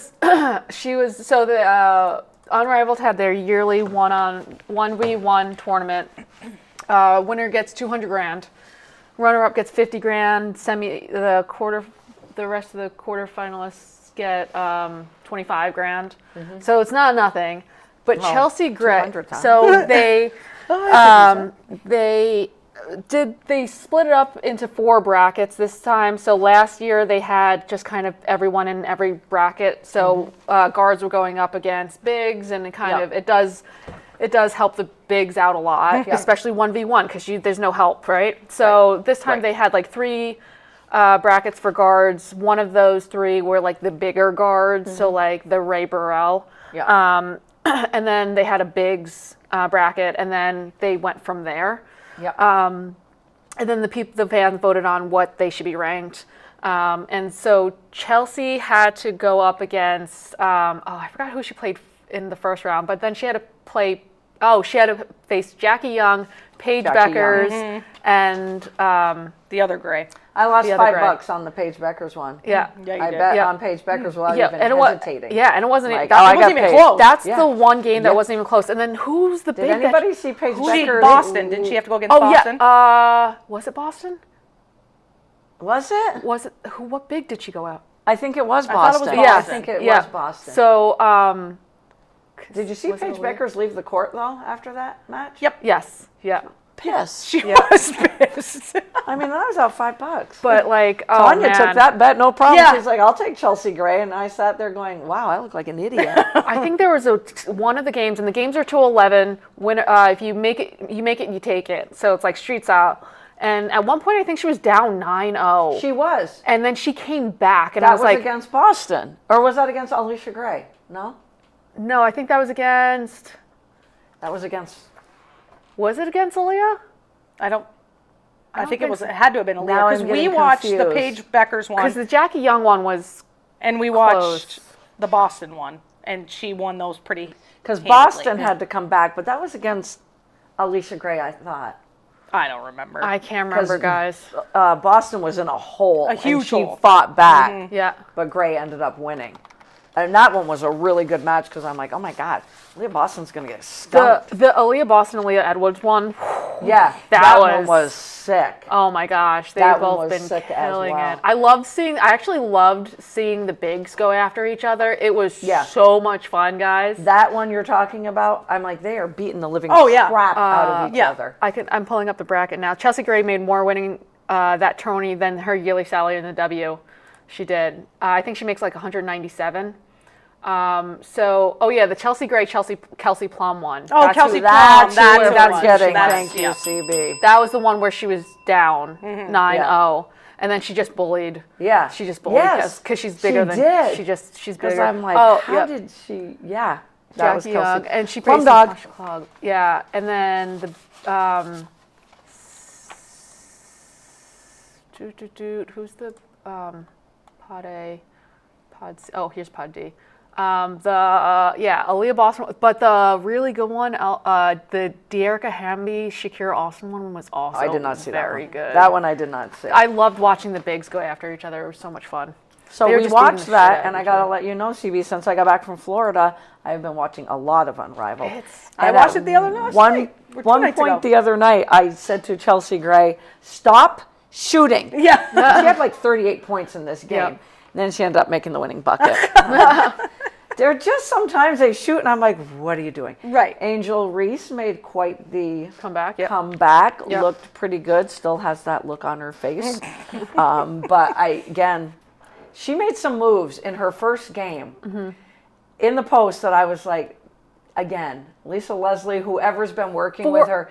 She was so the Unrivaled had their yearly 1v1 tournament. Winner gets 200 grand. Runner up gets 50 grand. The rest of the quarterfinalists get 25 grand. So it's not nothing. But Well, Chelsea Gray, 200,000. so they split it up into 4 brackets this time. So last year they had just kind of everyone in every bracket. So guards were going up against bigs, and it does help the bigs out a lot, especially 1v1 because there's no help, right? So this time they had like 3 brackets for guards. One of those 3 were like the bigger guards, so like the Ray Burrell. Yeah. And then they had a bigs bracket, and then they went from there. Yep. And then the fans voted on what they should be ranked. And so Chelsea had to go up against, I forgot who she played in the first round, but then she had to face Jackie Young, Paige Jackie Beckers, and the other Gray. I lost the other $5 gray. on the Paige Beckers one. Yeah. Yeah, you I did. bet Yeah. on Paige Beckers without Yeah, even and it was hesitating. yeah, and it wasn't Like, that, oh, I it got wasn't even Paige. close. That's Yeah. the one game that Yeah. wasn't even close. And then who's the Did big anybody see Paige She Becker? Boston. Didn't she have to go against Oh Boston? yeah. Was it Boston? Was it? Was it who? What big did she go out? I think it was thought it was Boston. Boston. I think it was Boston. So Did you see was it Paige Aaliyah? Beckers leave the court though after that match? Yep. yes, yeah. Yes. She was pissed. I mean, I was out $5. But like, oh Tanya man. took that bet, no problem. Yeah. She's like, I'll take Chelsea Gray. And I sat there going, wow, I look like an idiot. I think there was one of the games, and the games are 2-11. When if you make it, you take it. So it's like street style. And at one point, I think she was down 9-0. She was. And then she came back, and That I was like, against Boston. Or was that against Alicia Gray? No? no, I think that was against. That was against. Was it against Aaliyah? I think it think was. so. It had to have been Now Aaliyah because I'm we getting watched the confused. Paige Beckers Because one the Jackie Young one was and we watched close. the Boston one, and she won those pretty. Because handedly. Boston had to come back, but that was against Alicia Gray, I thought. I don't remember. I can't remember, 'Cause- guys. Boston was in a hole. A huge and she hole. fought back, Yeah. but Gray ended up winning. And that one was a really good match because I'm like, oh my God, Leah Boston's going to get The stumped. Aaliyah Boston, Aaliyah Edwards one. Yeah, that that one was- was sick. Oh my gosh, they've That one both was been sick as killing well. it. I actually loved seeing the bigs go after each other. It was Yeah. so much fun, guys. That one you're talking about, I'm like, they are beating the living Oh, yeah. crap out of each yeah. other. I'm pulling up the bracket now. Chelsea Gray made more winning that tourney than her yearly salary in the W. She did. I think she makes like 197. The Chelsea Gray, Kelsey Plum one. Oh, That's Kelsey who- Plum. That's That's who the we're one. getting. That's- Thank you, yeah. CB. That was the one where she was down 9-0, and then she just bullied. Yeah. She just bullied Yes. because she's bigger than did. she's Because bigger. I'm like, oh, how yep. did she? Yeah. That was Jackie Kelsey. Young, and she Plum faced Dog. Natasha Clog. Yeah, and then the who's the pod A, pod C? Oh, here's pod D. Aaliyah Boston, but the really good one, the Dearica Hamby, Shakira Austin one was also I did not see that very one. good. That one I did not see. I loved watching the bigs go after each other. It was so much fun. So They were we just beating watched the shit that, out and of I each got to other. let you know, CB, since I got back from Florida, I've been watching a lot of Unrivaled. I And watched at it the other night. One nights point ago. the other night, I said to Chelsea Gray, stop shooting. Yeah. She had like 38 points in this game. Yep. And then she ended up making the winning bucket. They're just sometimes they shoot, and I'm like, what are you doing? Right. Angel Reese made quite the Comeback, yep. comeback. Yep. Looked pretty good. Still has that look on her face. But she made some moves in her first game in the post that I was like, again, Lisa Leslie, whoever's been working with her,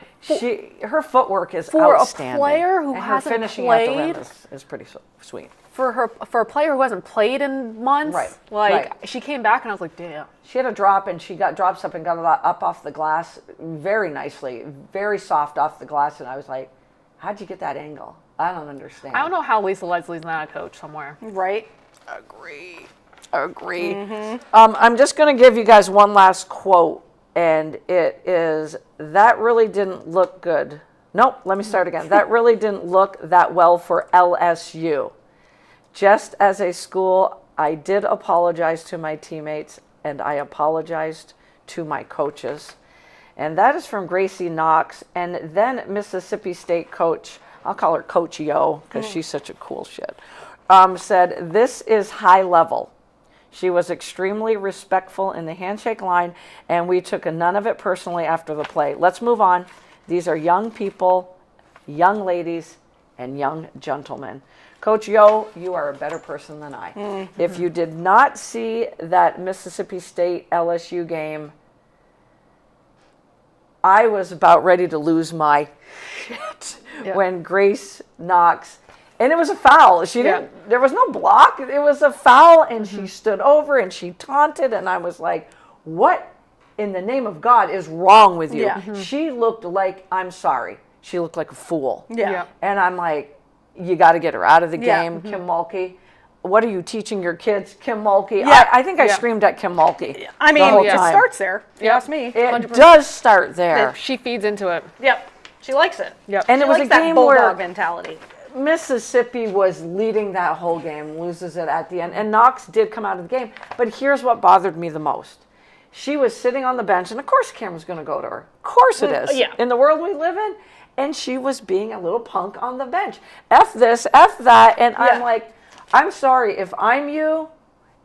her footwork is for a outstanding. player who and her hasn't finishing at the rim played- is pretty sweet. For a player who hasn't played in months, Right. she came back and I was like, damn. She had a drop, and she got drops up and got it up off the glass very nicely, very soft off the glass, and I was like, how'd you get that angle? I don't understand. I don't know how Lisa Leslie's not a coach somewhere. Right. Agree. I'm just going to give you guys one last quote, and it is, that really didn't look good. Nope, let me start again. That really didn't look that well for LSU. Just as a school, I did apologize to my teammates, and I apologized to my coaches. And that is from Gracie Knox. And then Mississippi State coach, I'll call her Coach Yo, because she's such a cool shit, said, this is high level. She was extremely respectful in the handshake line, and we took none of it personally after the play. Let's move on. These are young people, young ladies, and young gentlemen. Coach Yo, you are a better person than I. If you did not see that Mississippi State LSU game, I was about ready to lose my shit when Grace Knox, and it was a foul. She didn't. There was no block. It was a foul, and she stood over and she taunted, and I was like, "What in the name of God is wrong with you?" Yeah. She looked like, I'm sorry, she looked like a fool. Yeah. And I'm like, you got to get her out of the Yeah. game, Kim Mulkey. What are you teaching your kids, Kim Mulkey? Yeah. I think I screamed at Kim Mulkey. I mean, the whole it time. starts there. If you ask me. It 100%. does start there. She feeds into it. Yep. She likes it. Yep. And She it was likes a that game bulldog where mentality. Mississippi was leading that whole game, loses it at the end. And Knox did come out of the game. But here's what bothered me the most. She was sitting on the bench, and of course the camera's going to go to her. Of course it is. Yeah. In the world we live in. And she was being a little punk on the bench. F this, F that. And I'm like, I'm sorry, if I'm you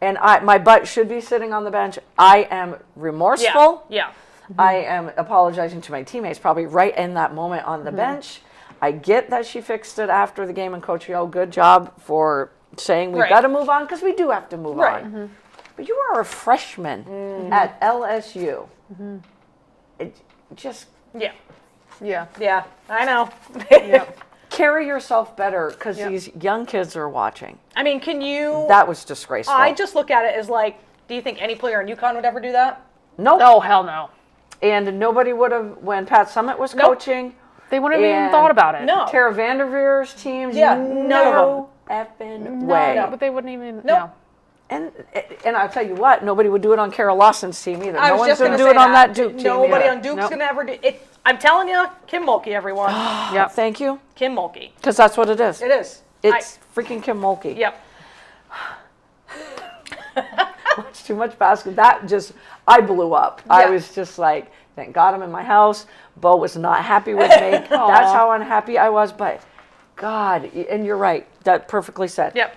and my butt should be sitting on the bench, I am remorseful. Yeah. I am apologizing to my teammates probably right in that moment on the bench. I get that she fixed it after the game, and Coach Yo, good job for saying we've got to move on, because we do have to move on. But you are a freshman at LSU. It just Yeah, I know. carry yourself better, because these young kids are watching. I mean, can you? That was disgraceful. I just look at it as like, do you think any player in UConn would ever do that? Nope. Oh, hell no. And nobody would have, when Pat Summitt was coaching. They wouldn't have even thought about it. No. Tara Vanderveer's teams, none no effing way. No, but they wouldn't even. Nope. And I'll tell you what, nobody would do it on Carol Lawson's team either. I No was one's just going going to to do it on that Duke team Nobody either. on Duke's going to ever do it. I'm telling you, Kim Mulkey, everyone. Yep. Thank you. Kim Mulkey. Because that's what it is. It is. It's freaking Kim Mulkey. Yep. Watch too much basketball. That just, I blew up. I Yeah. was just like, thank God I'm in my house. Bo was not happy with me. That's how unhappy I was. But God, and you're right. That perfectly said. Yep.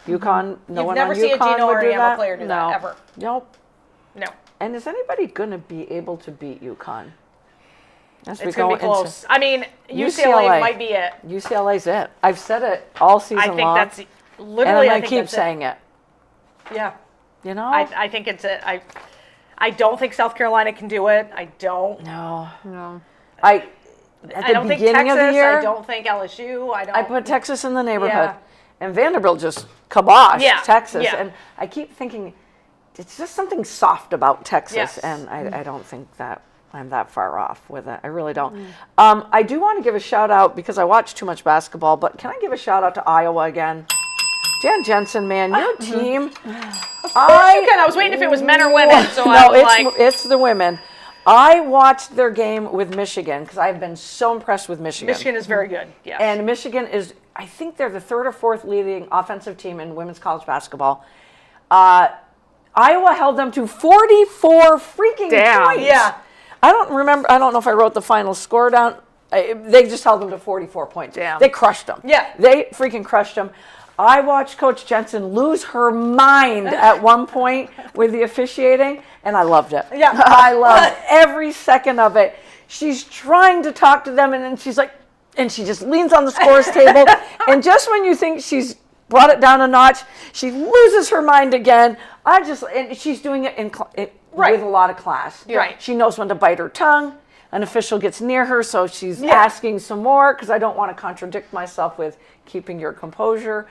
UConn, no You've one never on seen a UConn Gino would or do an that. player do that, ever. Nope. No. And is anybody going to be able to beat UConn? As It's going to be close. I mean, UCLA UCLA might be it. UCLA's it. I've said it all season I think long. that's and literally. I'm I going to think keep that's saying it. Yeah. You know? I think it's it. I don't think South Carolina can do it. I don't. No. No. At I the don't think beginning Texas. of the year, I don't think LSU. I don't. I put Texas in the neighborhood. Yeah. And Vanderbilt just kiboshed Yeah, Texas. yeah. And I keep thinking, it's just something soft about Texas. Yes. And I don't think that I'm that far off with it. I really don't. I do want to give a shout out, because I watch too much basketball, but can I give a shout out to Iowa again? Jan Jensen, man, your team. Of course you can. I was waiting if it was men or women. So I No, was like, it's the women. I watched their game with Michigan, because I've been so impressed with Michigan. Michigan is very good. Yes. And Michigan is, I think they're the third or fourth leading offensive team in women's college basketball. Iowa held them to 44 freaking points. Yeah. I don't know if I wrote the final score down. They just held them to 44 points. Damn. They crushed them. Yeah. They freaking crushed them. I watched Coach Jensen lose her mind at one point with the officiating, and I loved it. Yeah. I loved every second of it. She's trying to talk to them, and then she's like, and she just leans on the scores table, and just when you think she's brought it down a notch, she loses her mind again. And she's doing it with a lot of class. Right. She knows when to bite her tongue. An official gets near her, so she's asking some more, because I don't want to contradict myself with keeping your composure.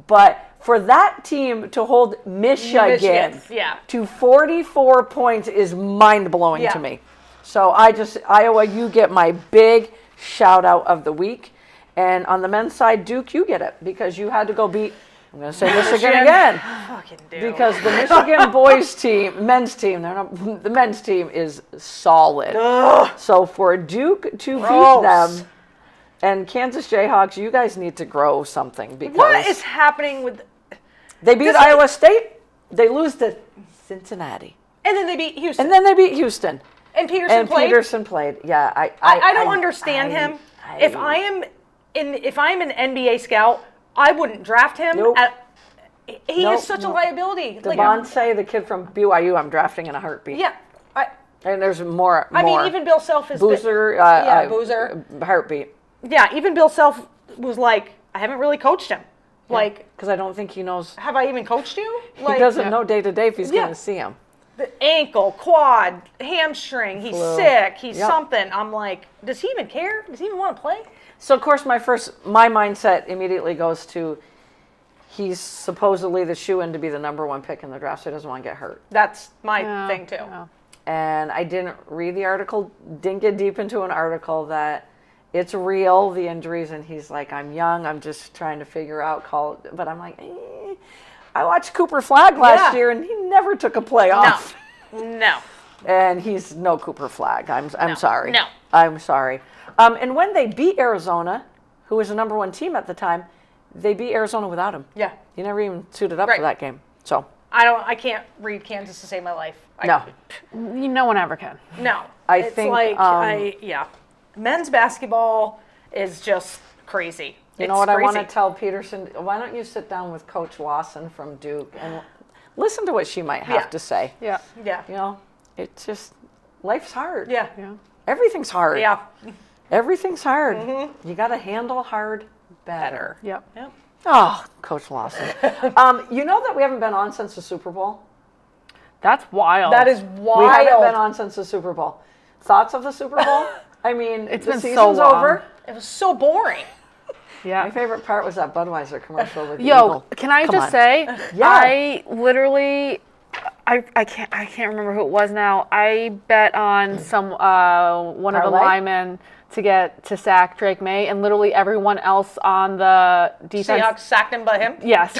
But for that team to hold Michigan to 44 points is mind-blowing to me. So Iowa, you get my big shout out of the week. And on the men's side, Duke, you get it, because you had to go beat, I'm going to say Michigan again. Fucking do. Because the Michigan the men's team is solid. So for Duke to beat them, and Kansas Jayhawks, you guys need to grow something, because What is happening with? they beat Iowa State, they lose to Cincinnati, And then they beat Houston. and then they beat Houston. And Peterson played. Yeah, I don't understand him. If I'm an NBA scout, I wouldn't draft him. Nope. He is such a liability. Devontae, the kid from BYU, I'm drafting in a heartbeat. Yeah. And there's more. I mean, even Bill Self is Boozer. Boozer. Heartbeat. Yeah, even Bill Self was like, I haven't really coached him. Because I don't think he knows. Have I even coached you? He doesn't know day to day if he's going to see him. The ankle, quad, hamstring, he's sick, he's something. I'm like, does he even care? Does he even want to play? So, of course, my mindset immediately goes to, he's supposedly the shoo-in to be the number one pick in the draft, so he doesn't want to get hurt. That's my thing, too. Yeah. And I didn't read the article, didn't get deep into an article that it's real, the injuries, and he's like, I'm young, I'm just trying to figure out, but I'm like, I watched Cooper Flagg last year, and he never took a play off. No. And he's no Cooper Flagg. I'm sorry. No. I'm sorry. And when they beat Arizona, who was the number 1 team at the time, they beat Arizona without him. Yeah. He never even suited up Right. for that game. So I can't read Kansas to save my life. no, No one ever can. No. I it's think, like, yeah. Men's basketball is just crazy. you know what I want to tell Peterson? Why don't you sit down with Coach Lawson from Duke and listen to what she might have Yeah. to say? Yeah. Yeah. You know, it's just life's hard. Yeah. Yeah. Everything's hard. Yeah. Everything's hard. You got to handle hard better. Yep. Yep. Oh, Coach Lawson. You know that we haven't been on since the Super Bowl? That's wild. That is We haven't been wild. on since the Super Bowl. Thoughts of the Super Bowl? I mean, It's the been so season's long. over. It was so boring. Yeah. My favorite part was that Budweiser commercial with the Yo, eagle. can I Come just on. say, Yeah. I literally, I can't remember who it was now. I bet on some one of the Parlay? linemen to sack Drake May, and literally everyone else on the defense. Seahawks sacked him by him. Yes,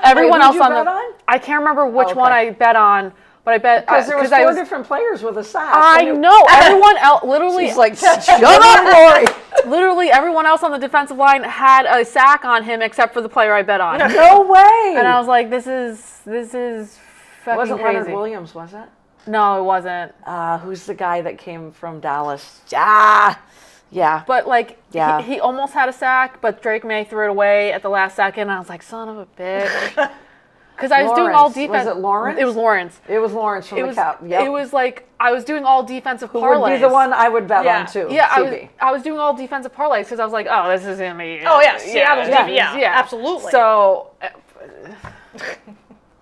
everyone who'd else you on bet the. on? I can't remember which Okay. one I bet on, but I bet Because there was I four different players with a sack. I and know everyone else. Literally, He's like, shut up, Lori. literally everyone else on the defensive line had a sack on him except for the player I bet on. No way. And I was like, this is fucking wasn't crazy. Leonard Williams, was it? No, it wasn't. Who's the guy that came from Dallas? Yeah. But like, Yeah. he almost had a sack, but Drake May threw it away at the last second. And I was like, son of a bitch. Because I was doing all Lawrence. defense. Was it Lawrence? It was Lawrence. It was Lawrence from It the was. Cap. Yep. It was like I was doing all defensive Who parlays. would be the one I would bet Yeah. on too? Yeah, CB. I was doing all defensive parlays because I was like, oh, this is gonna be. Oh yeah, Seattle's yeah, absolutely. So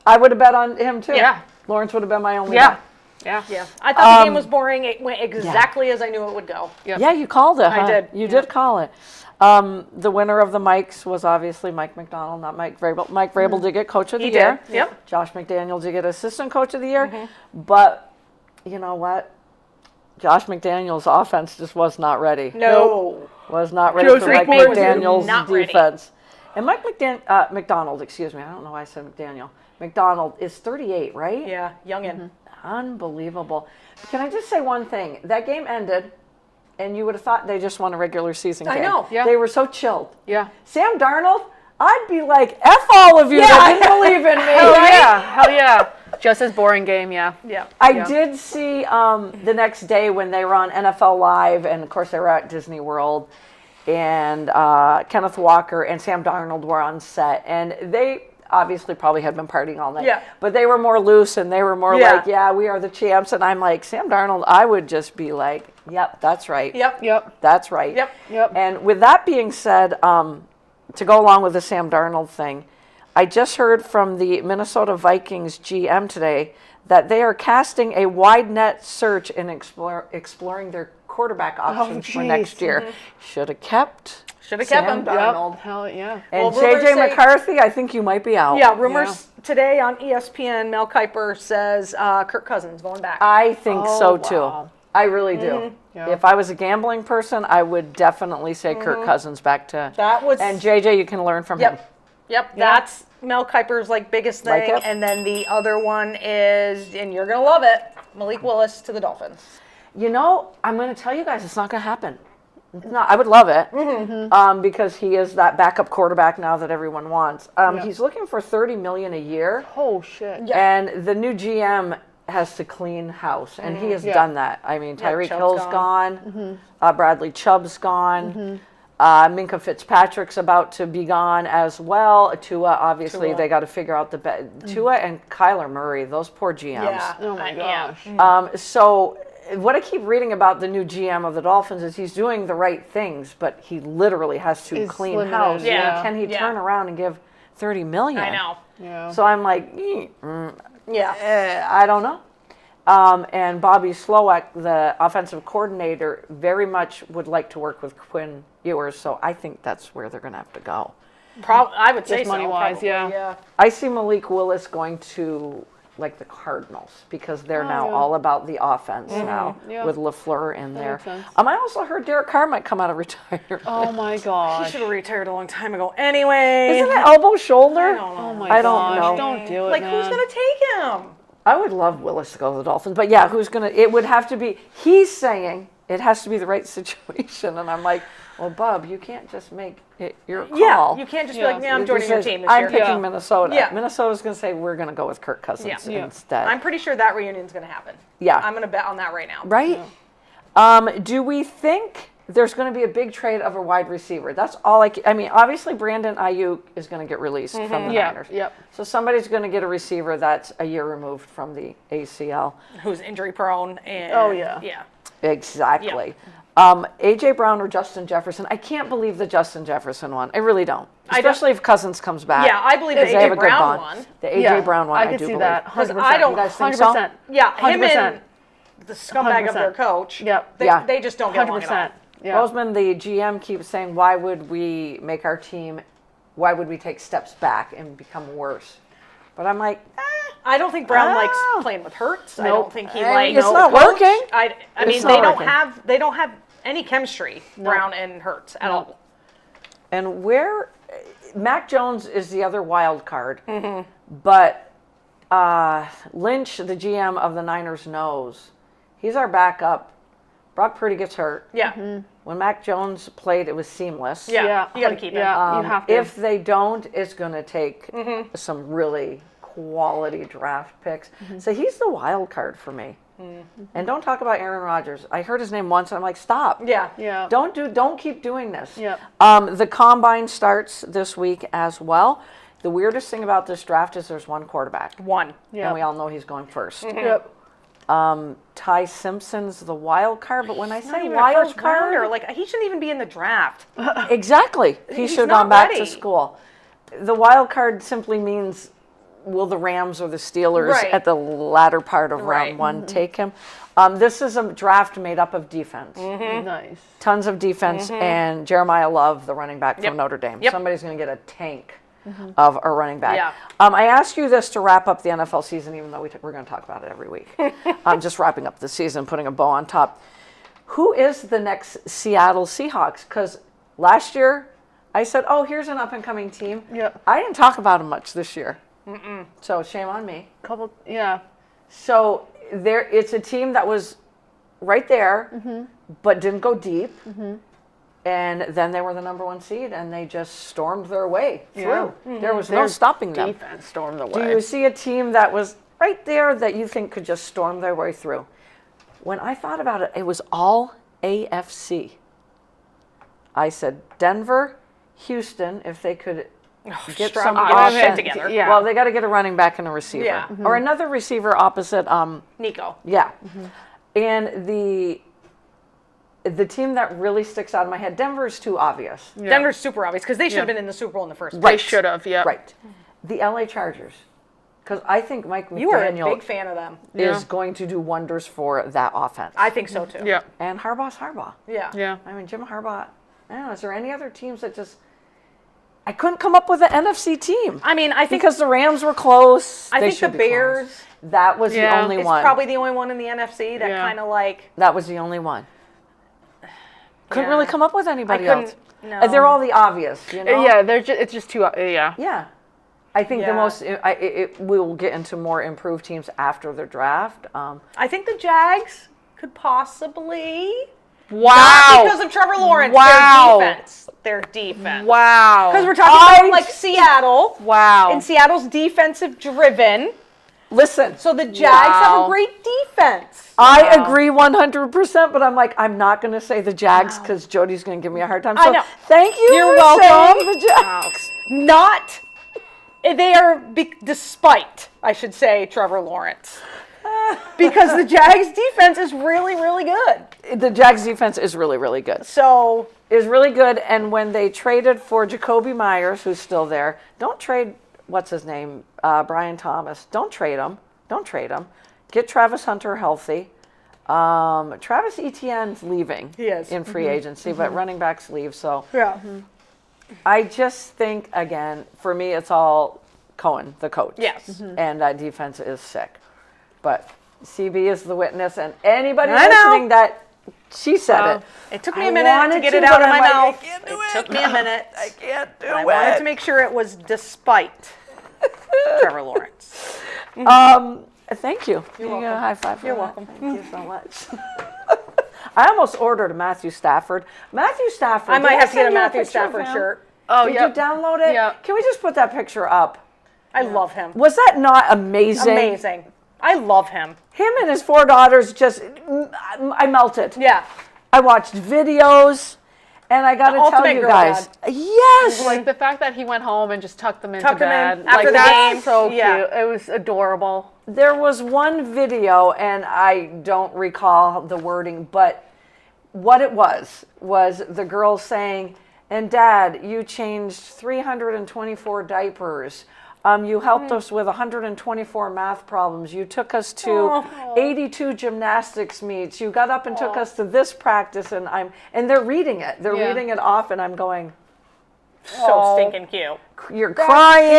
I would have bet on him too. Yeah. Lawrence would have been my only yeah, bet. yeah, yeah, I thought the game was boring. It went exactly as I knew it would go. Yep. Yeah, you called it. Huh? did. You did call it. The winner of the Mikes was obviously Mike McDonald, not Mike Vrabel. Mike Vrabel did get Coach of the He Year. did. Yep. Josh McDaniels did get Assistant Coach of the Year. But you know what? Josh McDaniels' offense just was not ready. No. Was not ready Joe for Mike Freakmore was McDaniels' not ready. defense. And Mike McDonald, excuse me, I don't know why I said McDaniel. McDonald is 38, right? Yeah, youngin. Unbelievable. Can I just say one thing? That game ended, and you would have thought they just won a regular season game. I know. Yeah. They were so chilled. yeah. Sam Darnold, I'd be like, F all of you that didn't believe in me. Hell yeah, hell yeah. Just as boring game, yeah. Yeah. I did see the next day when they were on NFL Live, and of course they were at Disney World, and Kenneth Walker and Sam Darnold were on set, and they obviously probably had been partying all night. Yeah. But they were more loose, and they were more Yeah. like, yeah, we are the champs. And I'm like, Sam Darnold, I would just be like, yep, that's right. Yep. Yep. That's right. Yep. Yep. And with that being said, to go along with the Sam Darnold thing, I just heard from the Minnesota Vikings GM today that they are casting a wide net search and exploring their quarterback options for geez. next year. Should have kept Should have kept Sam him. Darnold. Hell yeah. And Well, rumors JJ say- McCarthy, I think you might be out. Yeah, rumors today on ESPN, Mel Kiper says Kirk Cousins going back. I think so too. wow. I really do. Yeah. If I was a gambling person, I would definitely say Kirk Cousins back to. That was- And JJ, you can learn from him. Yep, that's Mel Kiper's like biggest Like thing. it? And then the other one is, and you're gonna love it, Malik Willis to the Dolphins. You know, I'm going to tell you guys, it's not going to happen. No, I would love it because he is that backup quarterback now that everyone wants. He's looking for $30 million a year, Oh shit. and the new GM has to clean house, and he has Yeah. done that. I mean, Tyreek Chubb's Hill's gone, Bradley Chubb's gone. Minka Fitzpatrick's about to be gone as well. Tua, obviously, Tua. they got to figure out Tua and Kyler Murray, those poor GMs. Yeah. Oh my Yeah. gosh. So what I keep reading about the new GM of the Dolphins is he's doing the right things, but he literally has to He's clean limited, house. yeah. And can he Yeah. turn around and give $30 million? I know. Yeah. So I'm like, Yeah. I don't know. And Bobby Slowak, the offensive coordinator, very much would like to work with Quinn Ewers. So I think that's where they're going to have to go. I would say Just so, money-wise, probably, yeah. I see Malik Willis going to like the Cardinals because they're now yeah. all about the offense now Yeah. with LaFleur in there. makes sense. I also heard Derek Carr might come out of retirement. Oh my He gosh. should have retired a long time ago. Anyway. Isn't it elbow shoulder? I don't know. Oh my I don't gosh. know. Don't do it, Like, man. who's going to take him? I would love Willis to go to the Dolphins, but yeah, who's gonna? It would have to be. He's saying it has to be the right situation. And I'm like, well, Bub, you can't just make it your call. Yeah, you can't just be like, I'm It joining your says, team this I'm year. picking Minnesota. Yeah. Minnesota's going to say, we're going to go with Kirk Cousins Yeah. instead. I'm pretty sure that reunion's going to happen. Yeah. I'm going to bet on that right now. Right? Do we think there's going to be a big trade of a wide receiver? That's all I mean, obviously Brandon Ayuk is going to get released from the Niners. Yep. So somebody's going to get a receiver that's a year removed from the ACL. Who's injury prone and yeah. Exactly. A.J. Brown or Justin Jefferson. I can't believe the Justin Jefferson one. I really don't. Especially if Cousins comes back. Yeah, I believe the because they have A.J. a good Brown bond. one. The A.J. Brown one, I could do see believe. that. 'Cause 100%. I don't- You guys think so? 100%. Yeah, him 100%. and the scumbag of their 100%. coach. Yep. They just don't get along at all. 100%. Yeah. Bozeman, the GM, keeps saying, why would we make our team, why would we take steps back and become worse? But I'm like, I don't think Brown likes Oh. playing with Hurts. I Nope. don't think he likes. It's not coach. working. I mean, It's they not don't working. have any chemistry. Brown and Hurts at all. and Mac Jones is the other wild card, Mm-hmm. but Lynch, the GM of the Niners, knows he's our backup. Brock Purdy gets hurt. Yeah, When Mac Jones played, it was seamless. yeah, you got to keep him. Yeah, you have to. If they don't, it's going to take Mm-hmm. some really quality draft picks. Mm-hmm. So he's the wild card for me. Mm-hmm. And don't talk about Aaron Rodgers. I heard his name once, and I'm like, stop. Yeah, Yeah. Don't keep doing this. Yeah. The combine starts this week as well. The weirdest thing about this draft is there's one quarterback, one. Yeah. and we all know he's going first. Yep. Ty Simpson's the wild card, but when I Not say even a wild first card, rounder. Like he shouldn't even be in the draft. exactly, he He's should have not gone back ready. to school. The wild card simply means will the Rams or the Steelers Right. at the latter part of Right. round one take him? This is a draft made up of defense. Nice. Tons of defense, and Jeremiah Love, the running back Mm-hmm. Yep. from Notre Dame. Yep. Somebody's going to get a tank of a running back. Yeah. I asked you this to wrap up the NFL season, even though we're going to talk about it every week. I'm just wrapping up the season, putting a bow on top. Who is the next Seattle Seahawks? Because last year I said, oh, here's an up-and-coming team. Yep. I didn't talk about them much this year. So shame on me. Yeah. So it's a team that was right there, but didn't go deep. And then they were the number one seed, and they just stormed their way through. There was no stopping them. Defense stormed the Do way. you see a team that was right there that you think could just storm their way through? When I thought about it, it was all AFC. I said Denver, Houston, if they could get Strong some to get their shit offense. together. Yeah. Well, they got to get a running back and a receiver, Yeah. or another receiver opposite. Nico. Yeah, and the team that really sticks out of my head, Denver is too obvious. Denver's super obvious because they should have Yeah. been in the Super Bowl in the first They place. should have. Yeah. Right. The LA Chargers, because I think Mike You are a McDaniel big fan of them. is going to do wonders for that offense. I think so too. Yeah. And Harbaugh's Harbaugh. Yeah. Yeah. I mean, Jim Harbaugh. I don't know. Is there any other teams that just? I couldn't come up with an NFC team. I mean, I think Because the Rams were close. I They think the should be close. Bears That was the Yeah. only is one. probably the only one in the NFC that Yeah. kind of like. That was the only one. Couldn't Yeah. really come up with anybody couldn't- else. no. They're all the obvious, you know. Yeah. It's just too. Yeah. Yeah. I think the Yeah. most. We'll get into more improved teams after the draft. I think the Jags could possibly. Wow. Not because of Trevor Lawrence. Wow. Their defense. Their defense. Wow. Because we're talking about like Seattle. Wow. And Seattle's defensive driven. Listen. So the Jags have Wow. a great defense. I agree 100%, but I'm like, I'm not going to say the Jags because Jody's going to give me a hard time. So I know. thank you You're for welcome. saying the Jags. Not. They are despite, I should say, Trevor Lawrence. Because the Jags defense is really, really good. The Jags defense is really, really good. So Is really good. And when they traded for Jacoby Myers, who's still there, don't trade, what's his name? Brian Thomas. Don't trade him. Don't trade him. Get Travis Hunter healthy. Travis Etienne's leaving He is. in free agency, but running backs leave. So yeah. I just think, again, for me, it's all Cohen, the coach. Yes. And that defense is sick. But CB is the witness, and anybody I know. listening that she said it. It took me I a minute to wanted get to, it out but of my I'm like, I mouth. can't do It it. took me a minute. I can't do I it. wanted to make sure it was despite Trevor Lawrence. Thank you. You're Can you welcome. get a high five for You're that? welcome. Thank you so much. I almost ordered a Matthew Stafford. Matthew Stafford. I might did have to get a send you Matthew picture of Stafford him? shirt. Oh, Did yeah. you download it? Yeah. Can we just put that picture up? I love him. Was that not amazing? Amazing. I love him. Him and his 4 daughters just, I melted. Yeah. I watched videos, and I got to tell ultimate you girl guys, dad. yes. Like the fact that he went home and just tucked them into Tucked them bed. in after like, the that's game. so cute. Yeah. It was adorable. There was one video, and I don't recall the wording, but what it was the girl saying, and Dad, you changed 324 diapers. You helped us with 124 math problems. You took us to 82 gymnastics meets. You got up and took us to this practice, and they're reading it. They're reading it off, and I'm going, So stinking cute. you're crying,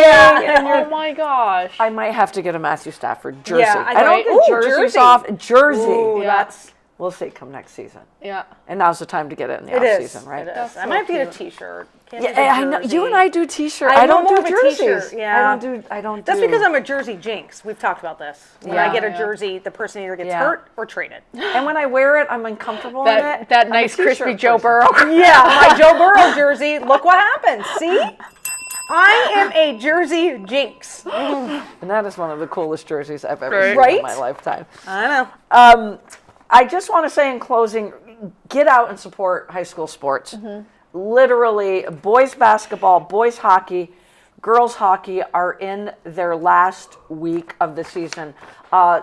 and Oh my gosh. I might have to get a Matthew Stafford jersey. Yeah, I don't right? get Ooh, jerseys jersey. off. Jersey. Ooh, Yeah. that's We'll see come next season. Yeah. And now's the time to get it in the it off is. season, right? It is. That's I so might have to get a cute. T-shirt. Can't Yeah, get a I know. jersey. You and I do T-shirts. I'm I don't more do of a jerseys. t-shirt, yeah. I don't. That's do. because I'm a jersey jinx. We've talked about this. When I Yeah. get a Yeah. jersey, the person either gets Yeah. hurt or traded. And when I wear it, I'm uncomfortable in it. That I'm a nice crispy t-shirt Joe person. Burrow. Yeah, my Joe Burrow jersey. Look what happened. See? I am a jersey jinx. And that is one of the coolest jerseys I've ever Right. seen Right? in my lifetime. I know. I just want to say in closing, get out and support high school sports. Literally, boys basketball, boys hockey, girls hockey are in their last week of the season.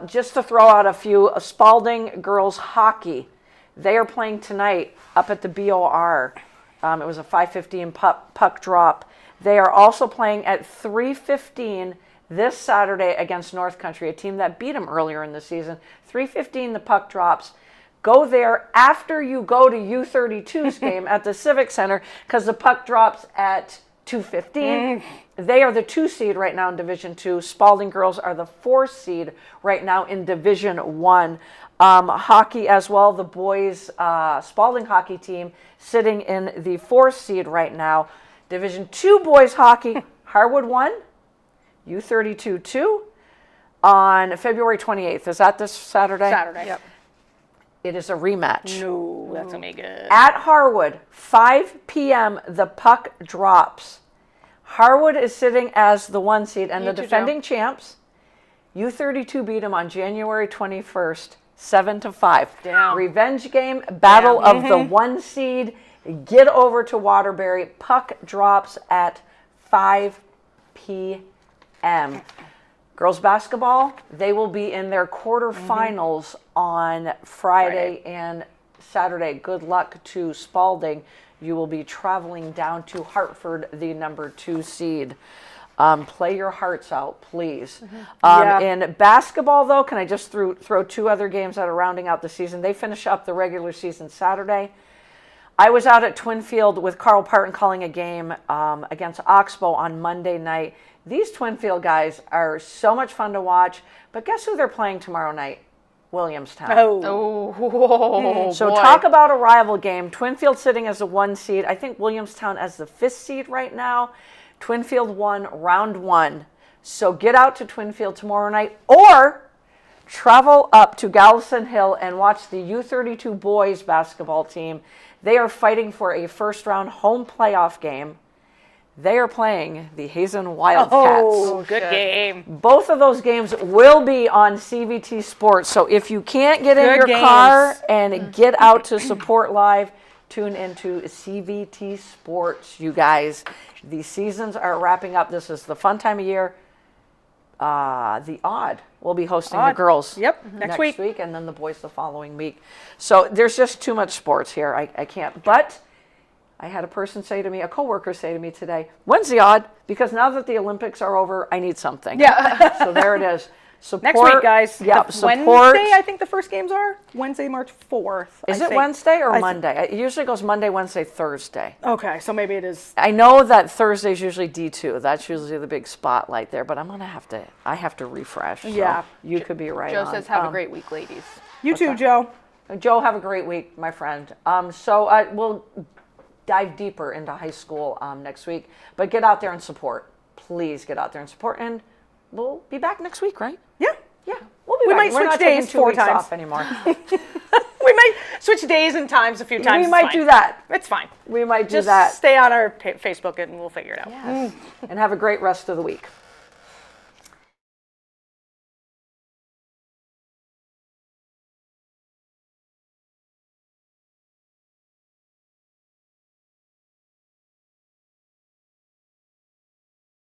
Just to throw out a few, Spalding girls hockey, they are playing tonight up at the BOR. It was a 5:15 puck drop. They are also playing at 3:15 this Saturday against North Country, a team that beat them earlier in the season. 3:15 the puck drops. Go there after you go to U32's game at the Civic Center because the puck drops at 2:15. They are the 2 seed right now in Division 2. Spalding girls are the 4 seed right now in Division 1. Hockey as well, the boys Spalding hockey team sitting in the 4 seed right now. Division 2 boys hockey, Harwood 1, U32 2 on February 28th. Is that this Saturday? Saturday. Yep. It is a rematch. No, that's gonna be good. At Harwood, 5 p.m., the puck drops. Harwood is sitting as the 1 seed, and the too, defending champs, U32 beat them on January 21st, 7-5. Damn. Revenge game, battle of the 1 seed. Get over to Waterbury. Puck drops at 5 p.m. Girls basketball, they will be in their quarterfinals on Friday and Saturday. Good luck to Spalding. You will be traveling down to Hartford, the number 2 seed. Play your hearts out, please. Yeah. In basketball, though, can I just throw 2 other games that are rounding out the season? They finish up the regular season Saturday. I was out at Twinfield with Carl Parton calling a game against Oxbow on Monday night. These Twinfield guys are so much fun to watch, but guess who they're playing tomorrow night? Williamstown. Oh. Oh, So boy. talk about a rival game. Twinfield sitting as the 1 seed. I think Williamstown as the 5th seed right now. Twinfield won round 1. So get out to Twinfield tomorrow night or travel up to Galveston Hill and watch the U32 boys basketball team. They are fighting for a first round home playoff game. They are playing the Hazen Wildcats. Oh, good shit. game. Both of those games will be on CVT Sports. So if you can't get in Good your games. car and get out to support live, tune into CVT Sports, you guys. The seasons are wrapping up. This is the fun time of year. The Odd will be hosting the Odd. girls. Yep, next week. And then the boys the following week. So there's just too much sports here. I can't. But I had a person say to me, a coworker say to me today, when's the Odd? Because now that the Olympics are over, I need something. Yeah. So there it is. Support, Next week, guys. Yeah, The support. Wednesday, I think the first games are. Wednesday, March 4th. Is I it think. Wednesday or I thi- Monday? It usually goes Monday, Wednesday, Thursday. Okay, so maybe it is. I know that Thursday is usually D2. That's usually the big spotlight there, but I have to refresh. So Yeah. you could be right Joe on. says, have a great week, ladies. You too, Joe. Joe, have a great week, my friend. So we'll dive deeper into high school next week, but get out there and support. Please get out there and support, and we'll be back next week, right? Yeah. Yeah, we'll be We back. might We're switch not taking days 2 4 weeks times. off anymore. We might switch days and times a few times. We it's might fine. do that. It's fine. We might do Just that. stay on our Facebook and we'll figure it out. Yes. And have a great rest of the week.